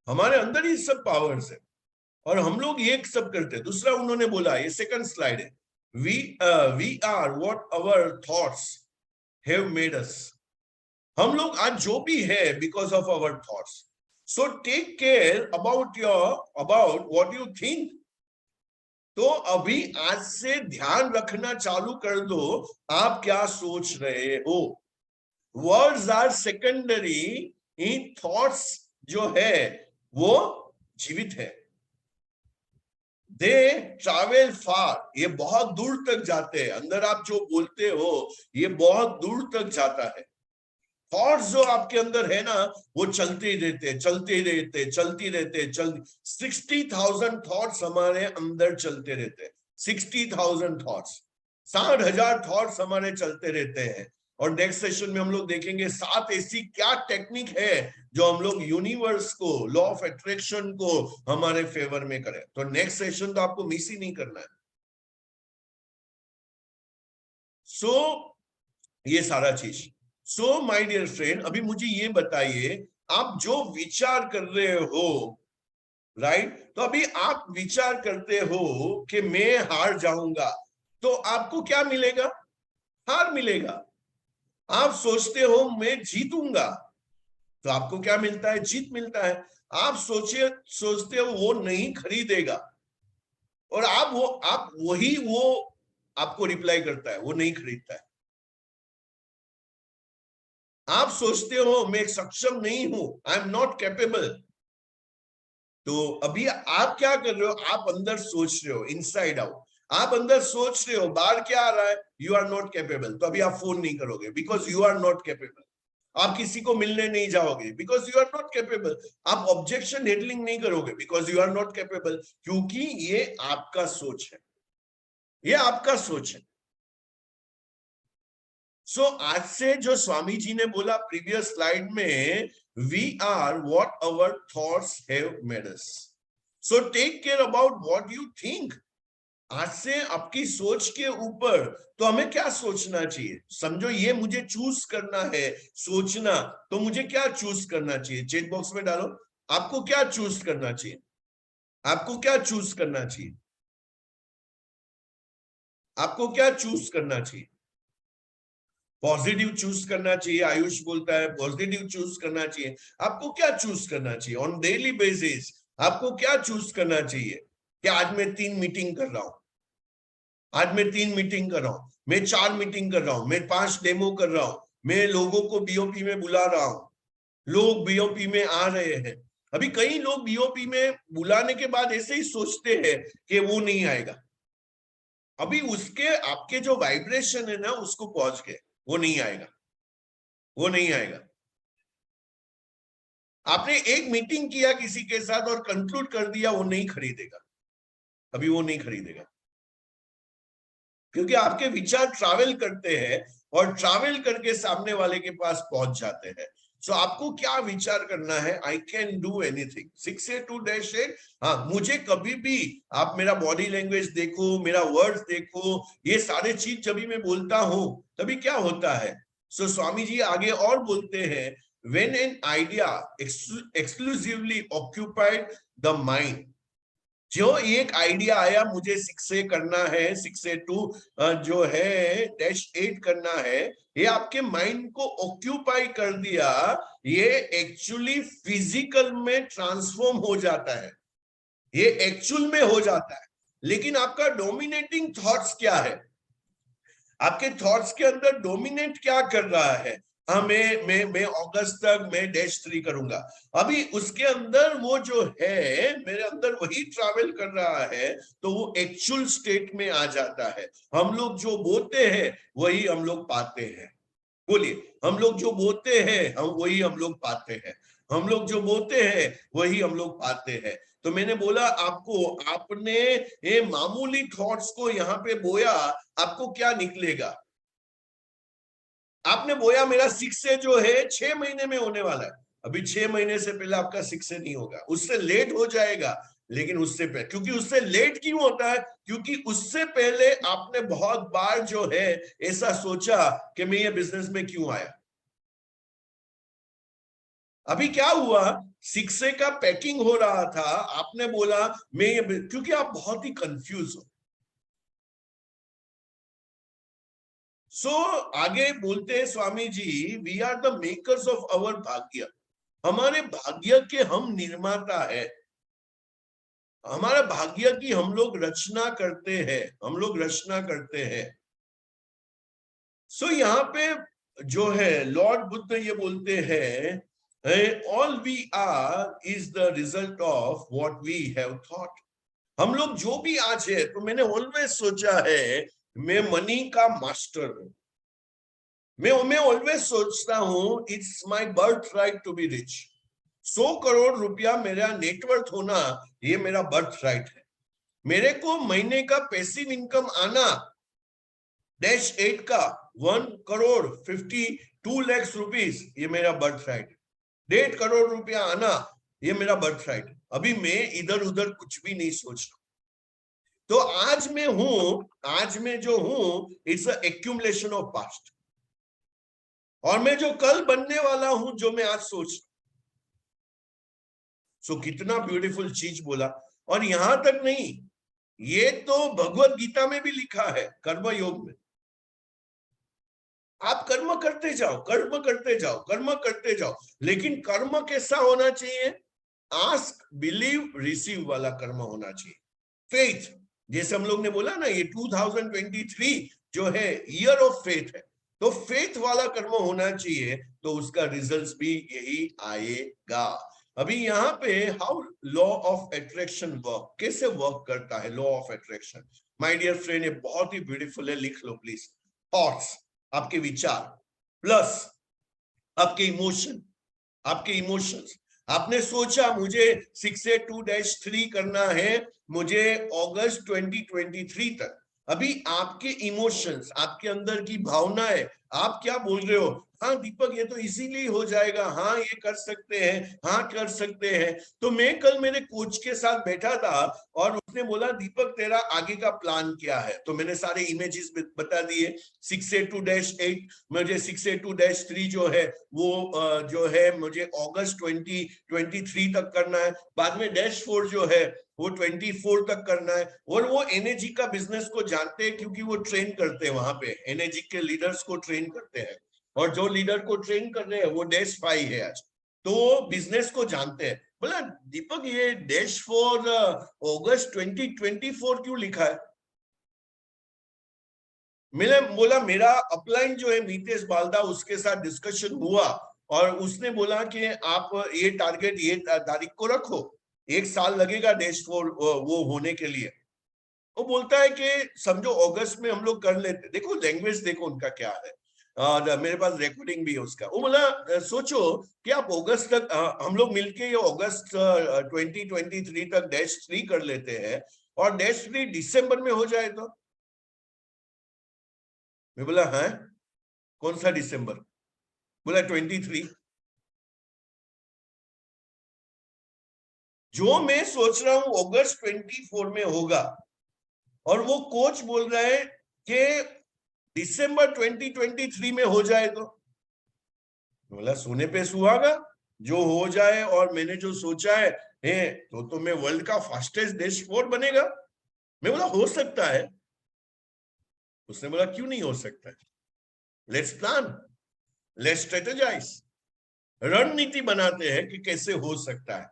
Speaker 3: हमारे अंदर ही सब पावर्स है, और हम लोग ये सब करते हैं। दूसरा उन्होंने बोला, ये सेकंड स्लाइड है, we are what our thoughts have made us। हम लोग आज जो भी है because of our thoughts। so take care about what you think। तो अभी आज से ध्यान रखना चालू कर दो, आप क्या सोच रहे हो। Words are secondary, in thoughts जो है वो जीवित है। दे ट्रैवल फार, ये बहुत दूर तक जाते हैं। अंदर आप जो बोलते हो ये बहुत दूर तक जाता है। थॉट्स जो आपके अंदर है ना, वो चलते रहते 60,000 थॉट्स हमारे अंदर चलते रहते, 60,000 थॉट्स, 60,000 थॉट्स हमारे चलते रहते हैं। और नेक्स्ट सेशन में हम लोग देखेंगे 7 ऐसी क्या टेक्निक है जो हम लोग यूनिवर्स को, लॉ ऑफ अट्रैक्शन को हमारे फेवर में करें। तो नेक्स्ट सेशन तो आपको मिस ही नहीं करना है। सो ये सारा चीज। सो माय डियर फ्रेंड, अभी मुझे ये बताइए, आप जो विचार कर रहे हो, राइट, तो अभी आप विचार करते हो कि मैं हार जाऊंगा, तो आपको क्या मिलेगा, हार मिलेगा। आप सोचते हो मैं जीतूंगा, तो आपको क्या मिलता है, जीत मिलता है। आप सोचते हो वो नहीं खरीदेगा, और आप आपको रिप्लाई करता है, वो नहीं खरीदता है। आप सोचते हो मैं सक्षम नहीं हूं, आई एम नॉट कैपेबल, तो अभी आप क्या कर रहे हो, आप अंदर सोच रहे हो, इनसाइड आउट आप अंदर सोच रहे हो, बाहर क्या आ रहा है, यू आर नॉट कैपेबल, तो अभी आप फोन नहीं करोगे because you are not capable. आप किसी को मिलने नहीं जाओगे because you are not capable. आप ऑब्जेक्शन हैंडलिंग नहीं करोगे because you are not capable, क्योंकि ये आपका सोच है, ये आपका सोच है। सो आज से जो स्वामी जी ने बोला प्रीवियस स्लाइड में, we are what our thoughts have made us, so take care about what you think. आज से आपकी सोच के ऊपर तो हमें क्या सोचना चाहिए, समझो ये मुझे चूज करना है सोचना, तो मुझे क्या चूज करना चाहिए, चैट बॉक्स में डालो, आपको क्या चूज करना चाहिए, आपको क्या चूज करना चाहिए, आपको क्या चूज करना चाहिए। पॉजिटिव चूज करना चाहिए, आयुष बोलता है पॉजिटिव चूज करना चाहिए। आपको क्या चूज करना चाहिए ऑन डेली बेसिस, आपको क्या चूज करना चाहिए कि आज मैं 3 मीटिंग कर रहा हूं, आज मैं 3 मीटिंग कर रहा हूं, मैं 4 मीटिंग कर रहा हूं, मैं 5 डेमो कर रहा हूं, मैं लोगों को बीओपी में बुला रहा हूं, लोग बीओपी में आ रहे हैं। अभी कई लोग बीओपी में बुलाने के बाद ऐसे ही सोचते हैं कि वो नहीं आएगा, अभी उसके आपके जो वाइब्रेशन है ना उसको पहुंच गए, वो नहीं आएगा, वो नहीं आएगा। आपने एक मीटिंग किया किसी के साथ और कंक्लूड कर दिया, वो नहीं खरीदेगा, अभी वो नहीं खरीदेगा, क्योंकि आपके विचार ट्रैवल करते हैं और ट्रैवल करके सामने वाले के पास पहुंच जाते हैं। सो आपको क्या विचार करना है, I can do anything 6A2-8। हाँ, मुझे कभी भी आप मेरा बॉडी लैंग्वेज देखो, मेरा वर्ड्स देखो, ये सारे चीज जब भी मैं बोलता हूं तभी क्या होता है। सो स्वामी जी आगे और बोलते हैं, when an idea exclusively occupied the mind, जो एक आइडिया आया मुझे 6A करना है, 6A2 जो है -8 करना है, ये आपके माइंड को ऑक्यूपाई कर दिया, ये एक्चुअली फिजिकल में ट्रांसफॉर्म हो जाता है, ये एक्चुअल में हो जाता है। लेकिन आपका डोमिनेटिंग थॉट्स क्या है, आपके थॉट्स के अंदर डोमिनेट क्या कर रहा है, हाँ मैं अगस्त तक मैं -3 करूंगा, अभी उसके अंदर वो जो है मेरे अंदर वही ट्रैवल कर रहा है, तो वो एक्चुअल स्टेट में आ जाता है। हम लोग जो बोलते हैं वही हम लोग पाते हैं, बोलिए, हम लोग जो बोलते हैं वही हम लोग पाते हैं, हम लोग जो बोलते हैं वही हम लोग पाते हैं। तो मैंने बोला आपको, आपने ये मामूली थॉट्स को यहाँ पे बोया, आपको क्या निकलेगा, आपने बोया मेरा 6A जो है 6 महीने में होने वाला है, अभी 6 महीने से पहले आपका 6A नहीं होगा, उससे लेट हो जाएगा, लेकिन उससे पहले, क्योंकि उससे लेट क्यों होता है, क्योंकि उससे पहले आपने बहुत बार जो है ऐसा सोचा कि मैं ये बिजनेस में क्यों आया। अभी क्या हुआ, 6A का पैकिंग हो रहा था, आपने बोला मैं ये, क्योंकि आप बहुत ही कंफ्यूज हो। सो आगे बोलते हैं Swami ji, we are the makers of our भाग्य, हमारे भाग्य के हम निर्माता है, हमारा भाग्य की हम लोग रचना करते हैं, हम लोग रचना करते हैं। सो यहाँ पे जो है लॉर्ड बुद्ध ये बोलते हैं, all we are is the result of what we have thought. हम लोग जो भी आज है, तो मैंने ऑलवेज सोचा है मैं मनी का मास्टर हूं, मैं ऑलवेज सोचता हूं it's my birthright to be rich. 100 crore रुपया मेरा नेटवर्थ होना, ये मेरा बर्थ राइट है। मेरे को महीने का पैसिव इनकम आना -8 का 1,52 लाख रुपीस, ये मेरा बर्थ राइट है। 1.5 करोड़ रुपया आना, ये मेरा बर्थ राइट है। अभी मैं इधर उधर कुछ भी नहीं सोच रहा। तो आज मैं हूं, आज मैं जो हूं, it's a accumulation of past, और मैं जो कल बनने वाला हूं, जो मैं आज सोच। सो कितना ब्यूटीफुल चीज बोला। और यहां तक नहीं, ये तो भगवत गीता में भी लिखा है, कर्म योग में, आप कर्म करते जाओ, कर्म करते जाओ, कर्म करते जाओ, लेकिन कर्म कैसा होना चाहिए, आस्क बिलीव रिसीव वाला कर्म होना चाहिए, फेथ। जैसे हम लोग ने बोला ना, ये 2023 जो है ईयर ऑफ फेथ है, तो फेथ वाला कर्म होना चाहिए, तो उसका रिजल्ट्स भी यही आएगा। अभी यहाँ पे how law of attraction work, कैसे वर्क करता है law of attraction. My dear friend, ये बहुत ही ब्यूटीफुल है, लिख लो प्लीज। थॉट्स, आपके विचार, प्लस आपके इमोशन, आपके इमोशंस। आपने सोचा मुझे 682-3 करना है मुझे अगस्त 2023 तक। अभी आपके इमोशंस, आपके अंदर की भावनाएं, आप क्या बोल रहे हो, हाँ दीपक ये तो इजीली हो जाएगा, हाँ ये कर सकते हैं, हाँ कर सकते हैं। तो मैं कल मेरे कोच के साथ बैठा था और उसने बोला दीपक तेरा आगे का प्लान क्या है, तो मैंने सारे इमेजेस बता दिए। 682-8 मुझे 682-3 जो है वो जो है मुझे अगस्त 2023 तक करना है। बाद में -4 जो है वो 24 तक करना है। और वो एनर्जी का बिजनेस को जानते हैं क्योंकि वो ट्रेन करते हैं, वहां पे एनर्जी के लीडर्स को ट्रेन करते हैं, और जो लीडर को ट्रेन कर रहे हैं वो -5 है आज, तो बिजनेस को जानते हैं। बोला दीपक ये -4 अगस्त 2024 क्यों लिखा है। मैंने बोला मेरा अपलाइन जो है नीतेश बालदा, उसके साथ डिस्कशन हुआ और उसने बोला कि आप ये टारगेट ये तारीख को रखो, 1 साल लगेगा -4 वो होने के लिए। वो बोलता है कि समझो अगस्त में हम लोग कर लेते। देखो लैंग्वेज देखो उनका क्या है, और मेरे पास रिकॉर्डिंग भी है उसका। वो बोला सोचो कि आप अगस्त तक हम लोग मिलके ये अगस्त 2023 तक -3 कर लेते हैं और -3 दिसंबर में हो जाए तो। मैं बोला हाँ कौन सा दिसंबर, बोला 23। जो मैं सोच रहा हूं अगस्त 24 में होगा और वो कोच बोल रहा है कि दिसंबर 2023 में हो जाए तो। बोला सोने पे सुहागा, जो हो जाए, और मैंने जो सोचा है तो मैं वर्ल्ड का फास्टेस्ट -4 बनेगा। मैं बोला हो सकता है। उसने बोला क्यों नहीं हो सकता है, लेट्स प्लान, लेट्स स्ट्रेटेजाइज, रणनीति बनाते हैं कि कैसे हो सकता है।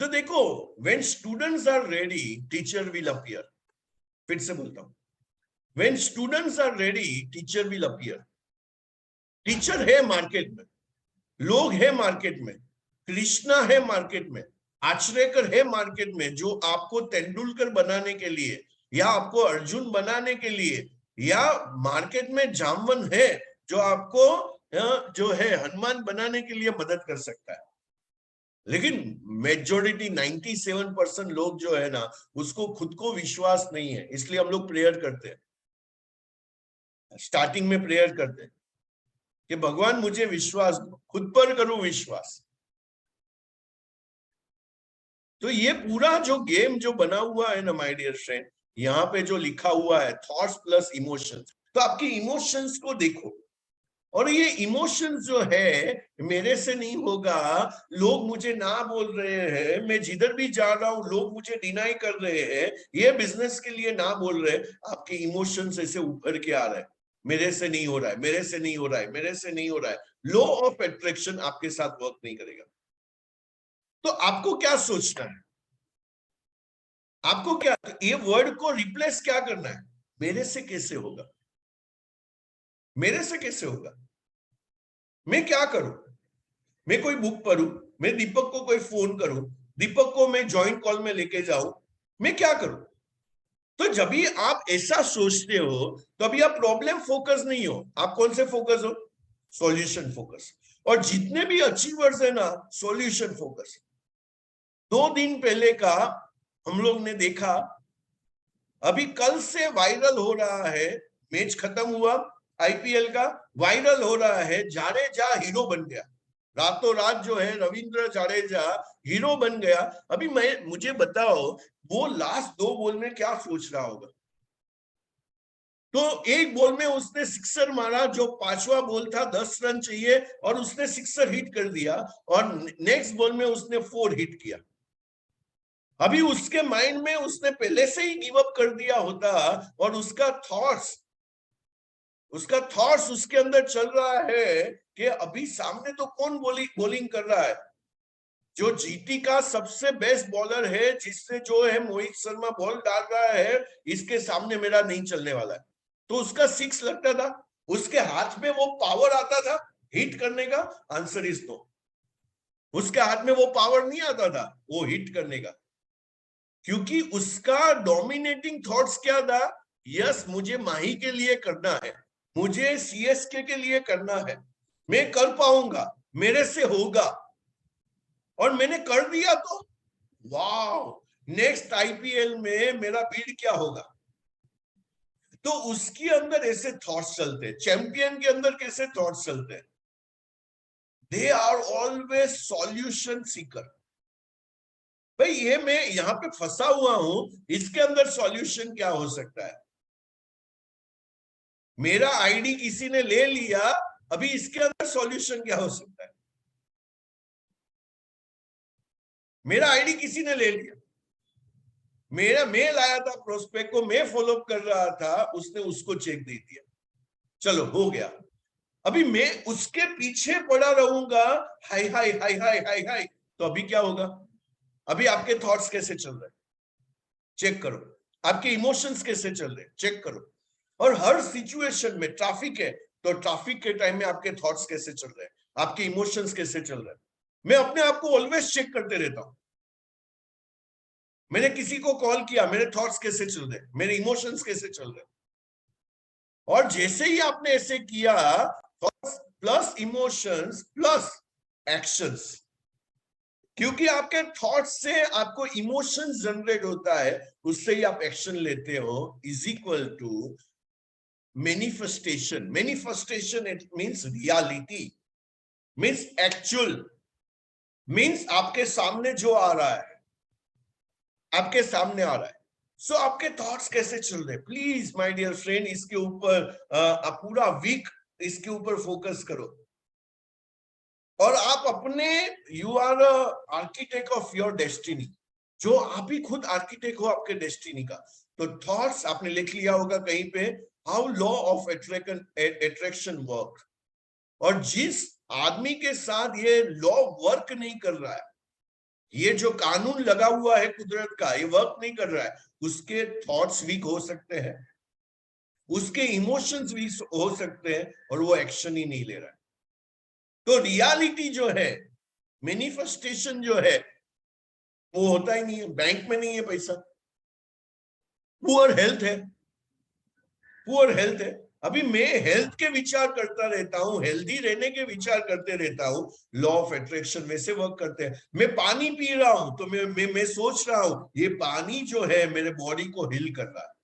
Speaker 3: तो देखो when students are ready teacher will appear. फिर से बोलता हूं, when students are ready teacher will appear. Teacher है मार्केट में, लोग है मार्केट में, कृष्णा है मार्केट में, आचरेकर है मार्केट में, जो आपको तेंदुलकर बनाने के लिए या आपको अर्जुन बनाने के लिए, या मार्केट में जामवन है जो आपको जो है हनुमान बनाने के लिए मदद कर सकता है। लेकिन मेजॉरिटी 97% लोग जो है ना उसको खुद को विश्वास नहीं है, इसलिए हम लोग प्रेयर करते हैं, स्टार्टिंग में प्रेयर करते हैं कि भगवान मुझे विश्वास दो, खुद पर करूं विश्वास। तो ये पूरा जो गेम जो बना हुआ है ना माय डियर फ्रेंड, यहाँ पे जो लिखा हुआ है थॉट्स प्लस इमोशंस, तो आपके इमोशंस को देखो। और ये इमोशंस जो है मेरे से नहीं होगा, लोग मुझे ना बोल रहे हैं, मैं जिधर भी जा रहा हूं लोग मुझे डिनाई कर रहे हैं, ये बिजनेस के लिए ना बोल रहे, आपके इमोशंस ऐसे उभर के आ रहे हैं, मेरे से नहीं हो रहा है, मेरे से नहीं हो रहा है, मेरे से नहीं हो रहा है। लॉ ऑफ अट्रैक्शन आपके साथ वर्क नहीं करेगा। तो आपको क्या सोचना है, आपको क्या, ये वर्ड को रिप्लेस क्या करना है, मेरे से कैसे होगा, मेरे से कैसे होगा, मैं क्या करूं, मैं कोई बुक पढूं, मैं दीपक को कोई फोन करूं, दीपक को मैं जॉइंट कॉल में लेके जाऊं, मैं क्या करूं। तो जब भी आप ऐसा सोचते हो तो अभी आप प्रॉब्लम फोकस नहीं हो, आप कौन से फोकस हो, सॉल्यूशन फोकस। और जितने भी अचीवर्स है ना सॉल्यूशन फोकस। 2 दिन पहले का हम लोग ने देखा, अभी कल से वायरल हो रहा है, मैच खत्म हुआ आईपीएल का, वायरल हो रहा है, जाडेजा हीरो बन गया, रातों रात जो है रविंद्र जाडेजा हीरो बन गया। अभी मुझे बताओ वो लास्ट 2 बॉल में क्या सोच रहा होगा। तो एक बॉल में उसने सिक्सर मारा, जो 5वां बॉल था 10 रन चाहिए, और उसने सिक्सर हिट कर दिया, और नेक्स्ट बॉल में उसने 4 हिट किया। अभी उसके माइंड में उसने पहले से ही गिव अप कर दिया होता, और उसका थॉट्स उसके अंदर चल रहा है कि अभी सामने तो कौन बॉलिंग कर रहा है, जो जीटी का सबसे बेस्ट बॉलर है, जिससे जो है मोहित शर्मा बॉल डाल रहा है, इसके सामने मेरा नहीं चलने वाला है। तो उसका 6 लगता था, उसके हाथ में वो पावर आता था हिट करने का? Answer is no. उसके हाथ में वो पावर नहीं आता था वो हिट करने का, क्योंकि उसका डोमिनेटिंग थॉट्स क्या था? यस, मुझे माही के लिए करना है, मुझे सीएसके के लिए करना है, मैं कर पाऊंगा, मेरे से होगा, और मैंने कर दिया तो वाह, नेक्स्ट आईपीएल में मेरा बीड क्या होगा? तो उसके अंदर ऐसे थॉट्स चलते हैं। चैंपियन के अंदर कैसे थॉट्स चलते हैं? They are always solution seeker. भाई ये मैं यहां पे फंसा हुआ हूं, इसके अंदर सॉल्यूशन क्या हो सकता है? मेरा आईडी किसी ने ले लिया, अभी इसके अंदर सॉल्यूशन क्या हो सकता है? मेरा आईडी किसी ने ले लिया, मेरा मेल आया था प्रोस्पेक्ट को, मैं फॉलोअप कर रहा था, उसने उसको चेक दे दिया, चलो हो गया। अभी मैं उसके पीछे पड़ा रहूंगा, हाय हाय हाय हाय हाय हाय, तो अभी क्या होगा? अभी आपके थॉट्स कैसे चल रहे हैं? चेक करो। आपके इमोशंस कैसे चल रहे हैं? चेक करो। और हर सिचुएशन में, ट्रैफिक है तो ट्रैफिक के टाइम में आपके थॉट्स कैसे चल रहे हैं, आपके इमोशंस कैसे चल रहे हैं? मैं अपने आप को ऑलवेज चेक करते रहता हूं। मैंने किसी को कॉल किया, मेरे थॉट्स कैसे चल रहे हैं, मेरे इमोशंस कैसे चल रहे हैं? और जैसे ही आपने ऐसे किया, thoughts plus emotions plus actions, क्योंकि आपके थॉट्स से आपको इमोशंस जनरेट होता है, उससे ही आप एक्शन लेते हो, is equal to manifestation. Manifestation it means reality, means actual, means आपके सामने जो आ रहा है, आपके सामने आ रहा है। सो आपके थॉट्स कैसे चल रहे हैं? प्लीज माय डियर फ्रेंड, इसके ऊपर पूरा वीक इसके ऊपर फोकस करो। और आप अपने, you are architect of your destiny, जो आप ही खुद आर्किटेक्ट हो आपके डेस्टिनी का। तो थॉट्स आपने लिख लिया होगा कहीं पे, how law of attraction work. और जिस आदमी के साथ ये लॉ वर्क नहीं कर रहा है, ये जो कानून लगा हुआ है कुदरत का, ये वर्क नहीं कर रहा है, उसके थॉट्स वीक हो सकते हैं, उसके इमोशंस वीक हो सकते हैं, और वो एक्शन ही नहीं ले रहा है। तो रियलिटी जो है, मैनिफेस्टेशन जो है, वो होता ही नहीं है। बैंक में नहीं है पैसा, पुअर हेल्थ है, पुअर हेल्थ है। अभी मैं हेल्थ के विचार करता रहता हूँ, हेल्दी रहने के विचार करते रहता हूँ, लॉ ऑफ अट्रैक्शन वैसे वर्क करते हैं। मैं पानी पी रहा हूं तो मैं सोच रहा हूं, ये पानी जो है मेरे बॉडी को हिल कर रहा है।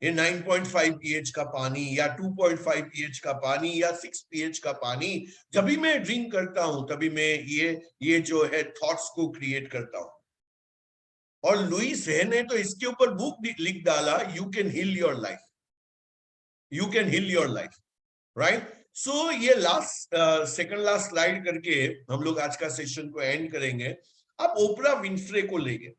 Speaker 3: ये 9.5 pH का पानी या 2.5 pH का पानी या 6 pH का पानी, जब भी मैं ड्रिंक करता हूं तभी मैं ये जो है थॉट्स को क्रिएट करता हूं। और लुइस है ने तो इसके ऊपर बुक लिख डाला, you can heal your life, you can heal your life, right? So ये लास्ट सेकंड लास्ट स्लाइड करके हम लोग आज का सेशन को एंड करेंगे। आप ओपरा विनफ्रे को लेंगे,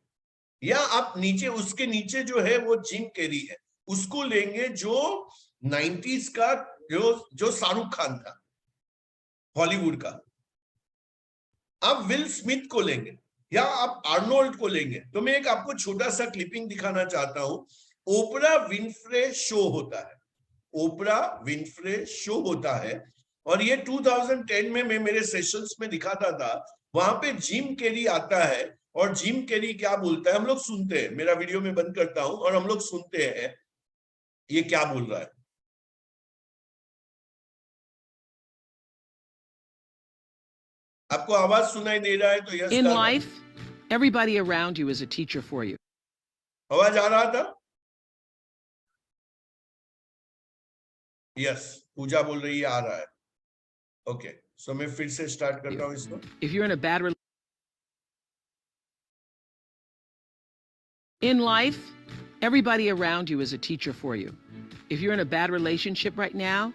Speaker 3: या आप नीचे उसके नीचे जो है वो जिम कैरी है, उसको लेंगे, जो 90s का जो शाहरुख खान था हॉलीवुड का। आप विल स्मिथ को लेंगे या आप आर्नोल्ड को लेंगे। तो मैं एक आपको छोटा सा क्लिपिंग दिखाना चाहता हूं। ओपरा विनफ्रे शो होता है, ओपरा विनफ्रे शो होता है, और ये 2010 में मैं मेरे सेशंस में दिखाता था। वहां पे जिम कैरी आता है, और जिम कैरी क्या बोलता है हम लोग सुनते हैं। मेरा वीडियो में बंद करता हूं और हम लोग सुनते हैं ये क्या बोल रहा है। आपको आवाज सुनाई दे रहा है तो yes.
Speaker 6: In life, everybody around you is a teacher for you.
Speaker 3: आवाज आ रहा था? यस, पूजा बोल रही है आ रहा है। ओके, सो मैं फिर से स्टार्ट करता हूं इसको।
Speaker 6: If you're in a bad In life, everybody around you is a teacher for you. If you're in a bad relationship right now,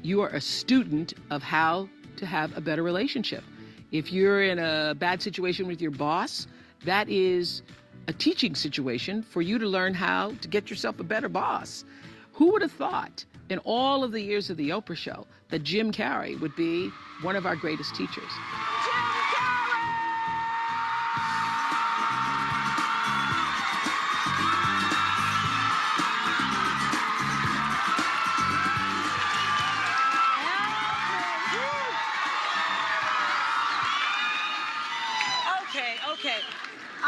Speaker 6: you are a student of how to have a better relationship. If you're in a bad situation with your boss, that is a teaching situation for you to learn how to get yourself a better boss. Who would have thought in all of the years of the Oprah Show that Jim Carrey would be one of our greatest teachers? Jim Carrey!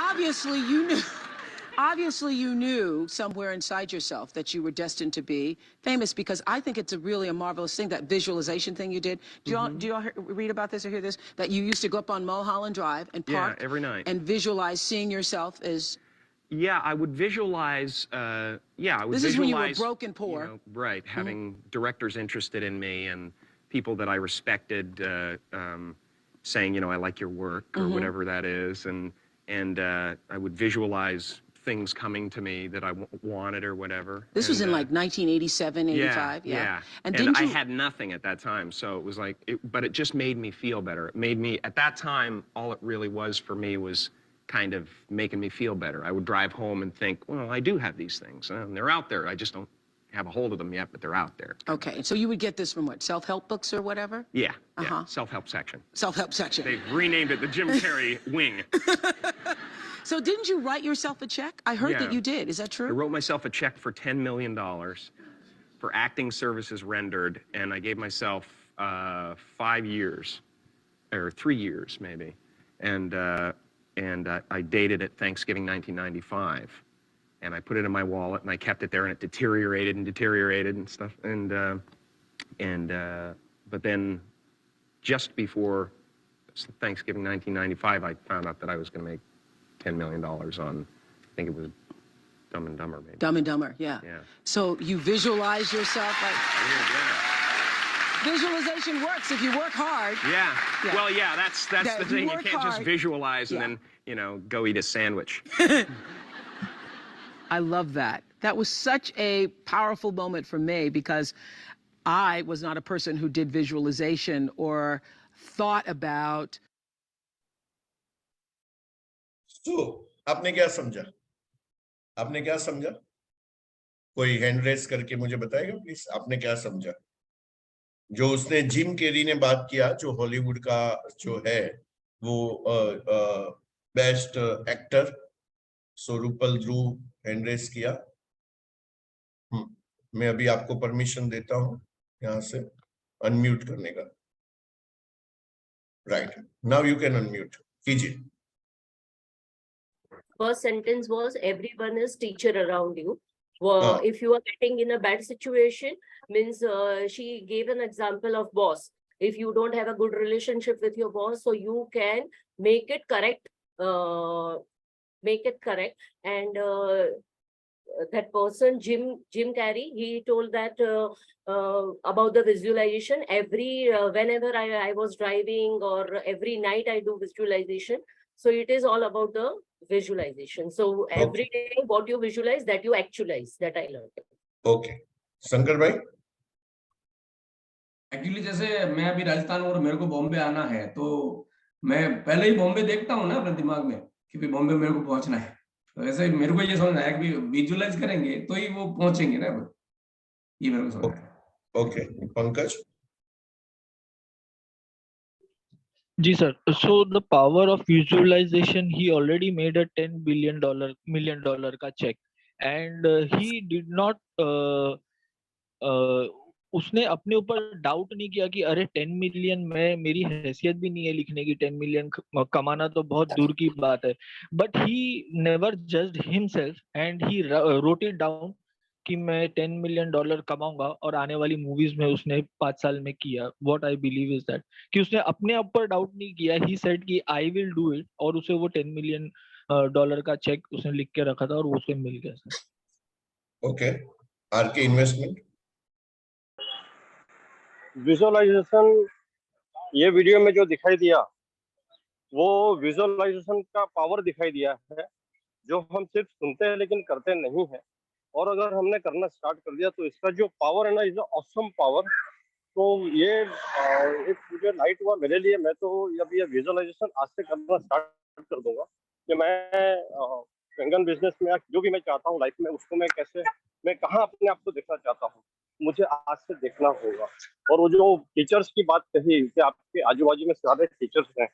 Speaker 6: obviously you knew. Obviously, you knew somewhere inside yourself that you were destined to be famous, because I think it's really a marvelous thing, that visualization thing you did. Do y'all read about this or hear this? That you used to go up on Mulholland Drive and park
Speaker 7: every night
Speaker 6: and visualize seeing yourself as.
Speaker 7: Yeah, I would visualize.
Speaker 6: This is when you were broke and poor.
Speaker 7: You know, right, having directors interested in me and people that I respected saying, you know, I like your work or whatever that is, and I would visualize things coming to me that I wanted or whatever.
Speaker 6: This was in like 1987, 85.
Speaker 7: Yeah.
Speaker 6: And
Speaker 7: I had nothing at that time, so it was like, but it just made me feel better. It made me, at that time, all it really was for me was kind of making me feel better. I would drive home and think, well, I do have these things, and they're out there. I just don't have a hold of them yet, but they're out there.
Speaker 6: Okay, so you would get this from what, self-help books or whatever?
Speaker 7: Yeah, self-help section.
Speaker 6: Self-help section.
Speaker 7: They've renamed it the Jim Carrey wing.
Speaker 6: So didn't you write yourself a check? I heard that you did. Is that true?
Speaker 7: I wrote myself a check for $10 million for acting services rendered, and I gave myself 5 years, or 3 years maybe, and I dated it Thanksgiving 1995, and I put it in my wallet, and I kept it there, and it deteriorated and stuff, but then just before Thanksgiving 1995, I found out that I was going to make $10 million on, I think it was Dumb and Dumber, maybe.
Speaker 6: Dumb and Dumber, yeah. So you visualize yourself like. Visualization works if you work hard.
Speaker 7: Yeah. Well, yeah, that's the thing. You can't just visualize and then, you know, go eat a sandwich.
Speaker 6: I love that. That was such a powerful moment for me, because I was not a person who did visualization or thought about.
Speaker 3: So, आपने क्या समझा? आपने क्या समझा? कोई hand raise करके मुझे बताएगा प्लीज, आपने क्या समझा? जो उसने जिम कैरी ने बात किया, जो हॉलीवुड का जो है वो बेस्ट एक्टर, सो रूपल ध्रुव हैंड रेस किया। मैं अभी आपको परमिशन देता हूं यहाँ से अनम्यूट करने का। Right, now you can unmute, कीजिए।
Speaker 4: First sentence was, everyone is teacher around you. If you are getting in a bad situation, means she gave an example of boss. If you don't have a good relationship with your boss, so you can make it correct, and that person, Jim Carrey, he told that about the visualization. Whenever I was driving, or every night I do visualization. So it is all about the visualization. So every day what you visualize, that you actualize, that I learned.
Speaker 3: Okay. Shankar भाई?
Speaker 5: Actually जैसे मैं अभी राजस्थान और मेरे को बॉम्बे आना है, तो मैं पहले ही बॉम्बे देखता हूँ ना अपने दिमाग में कि भाई बॉम्बे मेरे को पहुंचना है। तो ऐसे मेरे को ये समझना है कि विजुअलाइज करेंगे तो ही वो पहुंचेंगे ना, ये मेरे को समझना है।
Speaker 3: ओके, पंकज?
Speaker 8: जी sir, so the power of visualization, he already made a $10 million का check, and he did not उसने अपने ऊपर डाउट नहीं किया कि अरे 10 मिलियन में मेरी हैसियत भी नहीं है लिखने की, 10 मिलियन कमाना तो बहुत दूर की बात है, but he never judged himself and he wrote it down कि मैं $10 मिलियन कमाऊंगा, और आने वाली मूवीज में उसने 5 साल में किया। What I believe is that कि उसने अपने ऊपर डाउट नहीं किया, ही सेड कि आई विल डू इट, और उसे वो $10 मिलियन का चेक उसने लिख के रखा था और वो उसे मिल गया sir.
Speaker 3: Okay, RK investment?
Speaker 9: Visualisation, ये वीडियो में जो दिखाई दिया वो विजुअलाइजेशन का पावर दिखाई दिया है, जो हम सिर्फ सुनते हैं लेकिन करते नहीं हैं, और अगर हमने करना स्टार्ट कर दिया तो इसका जो पावर है ना, इज ऑसम पावर। तो ये एक मुझे लाइट हुआ मेरे लिए। मैं तो अब ये विजुअलाइजेशन आज से करना स्टार्ट कर दूंगा कि मैं कंगन बिजनेस में जो भी मैं चाहता हूँ लाइफ में, उसको मैं कहाँ अपने आप को देखना चाहता हूँ, मुझे आज से देखना होगा। और वो जो टीचर्स की बात कही कि आपके आजू बाजू में सारे टीचर्स हैं,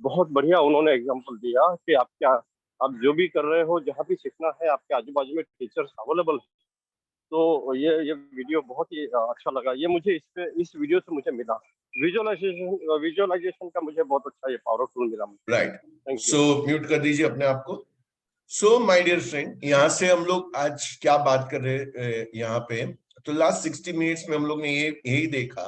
Speaker 9: बहुत बढ़िया उन्होंने एग्जांपल दिया कि आप जो भी कर रहे हो, जहाँ भी सीखना है, आपके आजू बाजू में टीचर्स अवेलेबल है। तो ये वीडियो बहुत ही अच्छा लगा, ये मुझे इस वीडियो से मुझे मिला। विजुअलाइजेशन का मुझे बहुत अच्छा ये पावरफुल मिला।
Speaker 3: Right,
Speaker 9: thank you.
Speaker 3: So mute कर दीजिए अपने आप को। सो माय डियर फ्रेंड, यहाँ से हम लोग आज क्या बात कर रहे यहाँ पे, तो लास्ट 60 मिनट्स में हम लोग ने यही देखा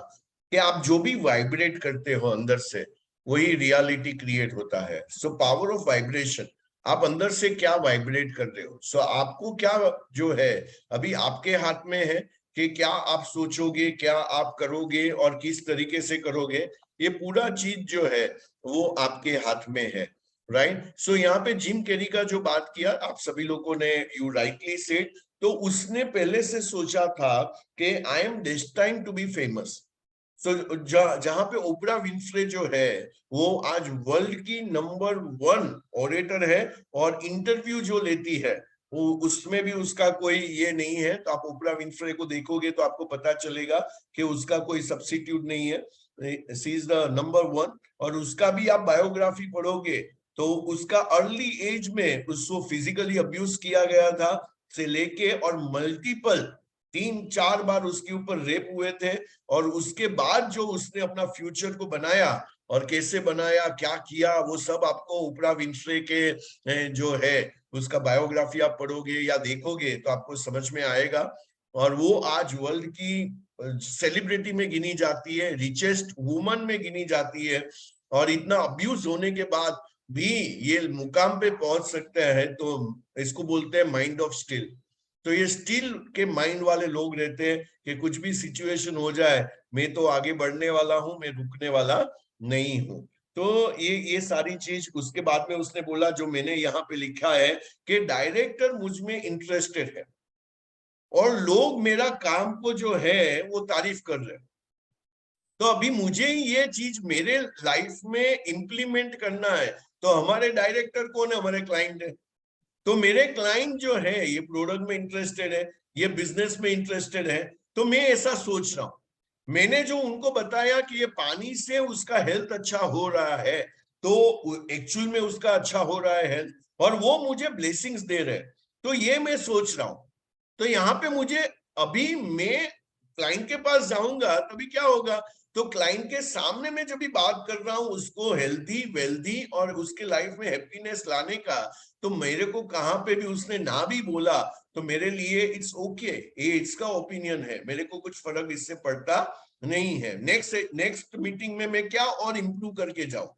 Speaker 3: कि आप जो भी वाइब्रेट करते हो अंदर से, वही रियलिटी क्रिएट होता है। सो पावर ऑफ वाइब्रेशन, आप अंदर से क्या वाइब्रेट कर रहे हो। सो आपको क्या जो है अभी आपके हाथ में है कि क्या आप सोचोगे, क्या आप करोगे और किस तरीके से करोगे, ये पूरा चीज जो है वो आपके हाथ में है। राइट, सो यहाँ पे जिम कैरी का जो बात किया आप सभी लोगों ने, यू राइटली सेड, तो उसने पहले से सोचा था कि I am destined to be famous. So जहां पे ओपरा विंफ्रे जो है वो आज वर्ल्ड की नंबर 1 ऑरेटर है, और इंटरव्यू जो लेती है वो उसमें भी उसका कोई ये नहीं है। तो आप ओपरा विंफ्रे को देखोगे तो आपको पता चलेगा कि उसका कोई सब्स्टिट्यूट नहीं है। She is the number 1। और उसका भी आप बायोग्राफी पढ़ोगे तो उसका अर्ली एज में उसको फिजिकली अब्यूज किया गया था से लेके, और मल्टीपल 3-4 बार उसके ऊपर रेप हुए थे। और उसके बाद जो उसने अपना फ्यूचर को बनाया और कैसे बनाया, क्या किया, वो सब आपको ओपरा विंफ्रे के जो है उसका बायोग्राफी आप पढ़ोगे या देखोगे तो आपको समझ में आएगा। और वो आज वर्ल्ड की सेलिब्रिटी में गिनी जाती है, रिचेस्ट वुमन में गिनी जाती है। और इतना अब्यूज होने के बाद भी ये मुकाम पे पहुंच सकते हैं, तो इसको बोलते हैं माइंड ऑफ स्टील। तो ये स्टील के माइंड वाले लोग रहते हैं कि कुछ भी सिचुएशन हो जाए, मैं तो आगे बढ़ने वाला हूं, मैं रुकने वाला नहीं हूं। तो ये सारी चीज, उसके बाद में उसने बोला जो मैंने यहाँ पे लिखा है कि डायरेक्टर मुझ में इंटरेस्टेड है और लोग मेरा काम को जो है वो तारीफ कर रहे हैं। तो अभी मुझे ये चीज मेरे लाइफ में इंप्लीमेंट करना है। तो हमारे डायरेक्टर कौन है? हमारे क्लाइंट है। तो मेरे क्लाइंट जो है ये प्रोडक्ट में इंटरेस्टेड है, ये बिजनेस में इंटरेस्टेड है। तो मैं ऐसा सोच रहा हूं, मैंने जो उनको बताया कि ये पानी से उसका हेल्थ अच्छा हो रहा है, तो एक्चुअल में उसका अच्छा हो रहा है हेल्थ, और वो मुझे ब्लेसिंग्स दे रहे हैं। तो ये मैं सोच रहा हूं। तो यहाँ पे मुझे, अभी मैं क्लाइंट के पास जाऊंगा तभी क्या होगा, तो क्लाइंट के सामने मैं जब भी बात कर रहा हूं उसको हेल्थी वेल्थी और उसके लाइफ में हैप्पीनेस लाने का, तो मेरे को कहां पे भी उसने ना भी बोला तो मेरे लिए इट्स ओके, ये इसका ओपिनियन है, मेरे को कुछ फर्क इससे पड़ता नहीं है। नेक्स्ट मीटिंग में मैं क्या और इंप्रूव करके जाऊं।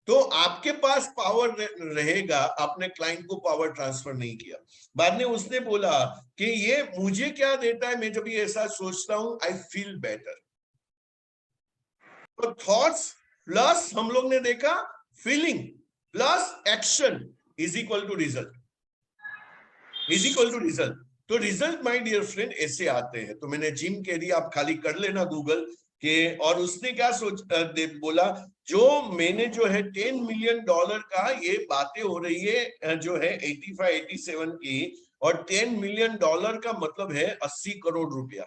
Speaker 3: तो आपके पास पावर रहेगा, आपने क्लाइंट को पावर ट्रांसफर नहीं किया। बाद में उसने बोला कि ये मुझे क्या देता है, मैं जब ये ऐसा सोचता हूं आई फील बेटर। तो थॉट्स प्लस हम लोग ने देखा feeling plus action is equal to result, is equal to result. तो रिजल्ट माय डियर फ्रेंड ऐसे आते हैं। तो मैंने जिम कैरी, आप खाली कर लेना गूगल के, और उसने क्या बोला, जो मैंने जो है $10 मिलियन का, ये बातें हो रही है जो है 85-87 की, और $10 मिलियन का मतलब है 80 करोड़ रुपया।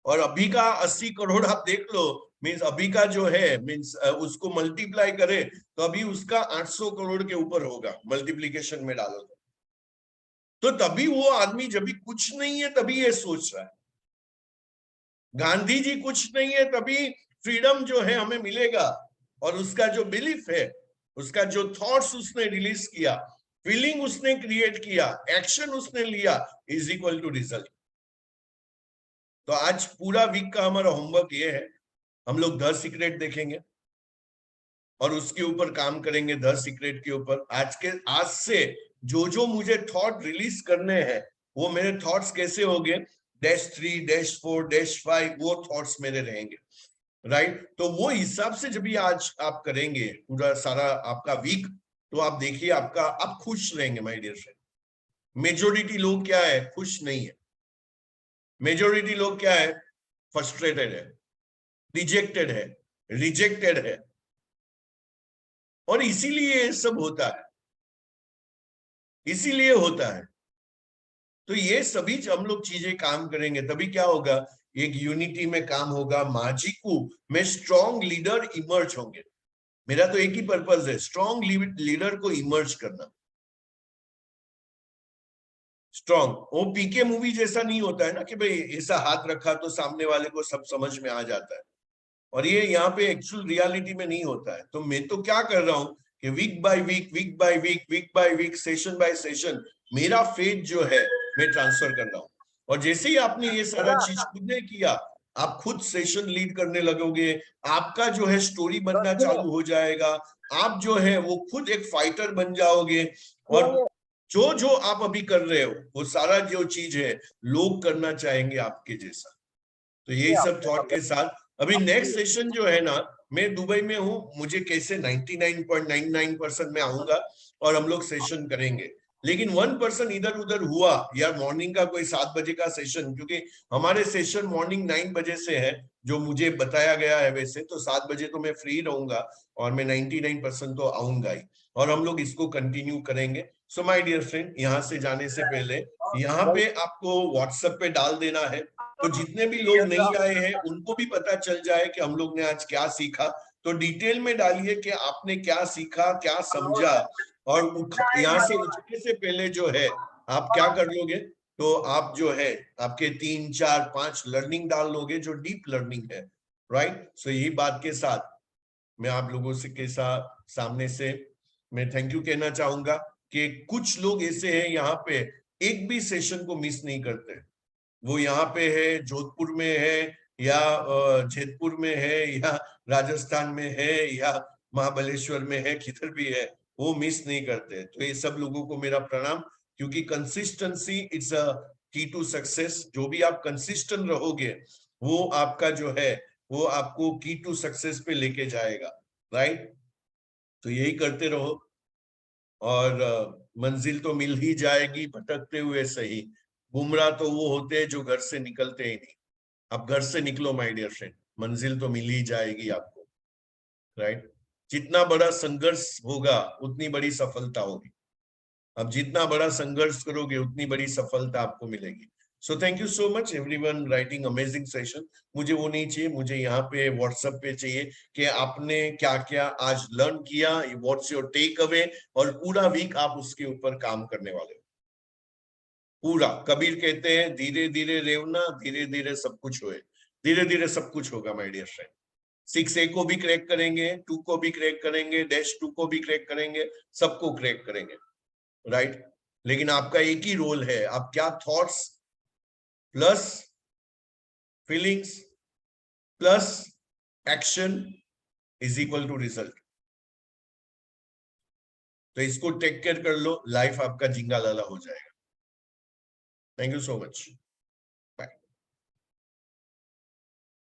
Speaker 3: और अभी का 80 करोड़ आप देख लो, मीन्स अभी का जो है, मीन्स उसको मल्टीप्लाई करे तो अभी उसका 800 करोड़ के ऊपर होगा, मल्टीप्लीकेशन में डालो तो तभी वो आदमी जब भी कुछ नहीं है तभी ये सोच रहा है। गांधी जी कुछ नहीं है तभी फ्रीडम जो है हमें मिलेगा, और उसका जो बिलीफ है, उसका जो थॉट्स उसने रिलीज किया, फीलिंग उसने क्रिएट किया, एक्शन उसने लिया, इज इक्वल टू रिजल्ट। तो आज पूरा वीक का हमारा होमवर्क ये है, हम लोग द सीक्रेट देखेंगे और उसके ऊपर काम करेंगे, द सीक्रेट के ऊपर। आज से जो मुझे थॉट रिलीज करने हैं, वो मेरे थॉट्स कैसे होंगे, -3, -4, -5 वो थॉट्स मेरे रहेंगे, राइट। तो वो हिसाब से जब भी आज आप करेंगे पूरा सारा आपका वीक, तो आप देखिए आप खुश रहेंगे माय डियर फ्रेंड। मेजोरिटी लोग क्या है, खुश नहीं है। मेजोरिटी लोग क्या है, फ्रस्ट्रेटेड है, रिजेक्टेड है, रिजेक्टेड है, और इसीलिए सब होता है, इसीलिए होता है। तो ये सभी हम लोग चीजें काम करेंगे तभी क्या होगा, एक यूनिटी में काम होगा, माजिकू में स्ट्रॉन्ग लीडर इमर्ज होंगे। मेरा तो एक ही पर्पस है, स्ट्रॉन्ग लीडर को इमर्ज करना। स्ट्रॉन्ग, वो पीके मूवी जैसा नहीं होता है ना कि भाई ऐसा हाथ रखा तो सामने वाले को सब समझ में आ जाता है। और ये यहाँ पे एक्चुअल रियलिटी में नहीं होता है। तो मैं तो क्या कर रहा हूँ कि week by week, week by week, week by week, session by session मेरा फेथ जो है मैं ट्रांसफर कर रहा हूँ। और जैसे ही आपने ये सारा चीज खुद ने किया, आप खुद सेशन लीड करने लगोगे, आपका जो है स्टोरी बनना चालू हो जाएगा, आप जो है वो खुद एक फाइटर बन जाओगे। और जो जो आप अभी कर रहे हो वो सारा जो चीज है लोग करना चाहेंगे आपके जैसा। तो यही सब थॉट के साथ अभी नेक्स्ट सेशन जो है ना, मैं दुबई में हूँ, मुझे कैसे 99.99% में आऊंगा और हम लोग सेशन करेंगे। लेकिन 1% इधर उधर हुआ या मॉर्निंग का कोई 7 बजे का सेशन, क्योंकि हमारे सेशन मॉर्निंग 9 बजे से है जो मुझे बताया गया है, वैसे तो 7 बजे तो मैं फ्री रहूंगा और मैं 99% तो आऊंगा ही, और हम लोग इसको कंटिन्यू करेंगे। सो माय डियर फ्रेंड, यहाँ से जाने से पहले यहाँ पे आपको व्हाट्सएप पे डाल देना है, तो जितने भी लोग नहीं आए हैं उनको भी पता चल जाए कि हम लोग ने आज क्या सीखा। तो डिटेल में डालिए कि आपने क्या सीखा, क्या समझा। और यहाँ से उठने से पहले जो है आप क्या कर लोगे, तो आप जो है आपके 3, 4, 5 लर्निंग डाल लोगे जो डीप लर्निंग है, राइट। सो यही बात के साथ मैं आप लोगों से के साथ सामने से मैं थैंक यू कहना चाहूंगा कि कुछ लोग ऐसे हैं यहाँ पे एक भी सेशन को मिस नहीं करते। वो यहाँ पे है, जोधपुर में है या जैतपुर में है या राजस्थान में है या महाबलेश्वर में है, किधर भी है, वो मिस नहीं करते। तो ये सब लोगों को मेरा प्रणाम, क्योंकि कंसिस्टेंसी इट्स अ की टू सक्सेस। जो भी आप कंसिस्टेंट रहोगे वो आपका जो है वो आपको की टू सक्सेस पे लेके जाएगा, राइट। तो यही करते रहो और मंजिल तो मिल ही जाएगी, भटकते हुए सही। गुमराह तो वो होते हैं जो घर से निकलते ही नहीं। अब घर से निकलो माय डियर फ्रेंड, मंजिल तो मिल ही जाएगी आपको, राइट। जितना बड़ा संघर्ष होगा उतनी बड़ी सफलता होगी। अब जितना बड़ा संघर्ष करोगे उतनी बड़ी सफलता आपको मिलेगी। So thank you so much everyone, writing amazing session. मुझे वो नहीं चाहिए, मुझे यहाँ पे व्हाट्सएप पे चाहिए कि आपने क्या क्या आज लर्न किया, व्हाट्स योर टेक अवे, और पूरा वीक आप उसके ऊपर काम करने वाले हो पूरा। कबीर कहते हैं धीरे धीरे रेवना, धीरे धीरे सब कुछ होए। धीरे धीरे सब कुछ होगा माय डियर फ्रेंड। 6A को भी क्रैक करेंगे, 2 को भी क्रैक करेंगे, -2 को भी क्रैक करेंगे, सबको क्रैक करेंगे, राइट। लेकिन आपका एक ही रोल है, आप क्या thoughts plus feelings plus action is equal to result. तो इसको टेक केयर कर लो, लाइफ आपका जिंगा लाला हो जाएगा। Thank you so much.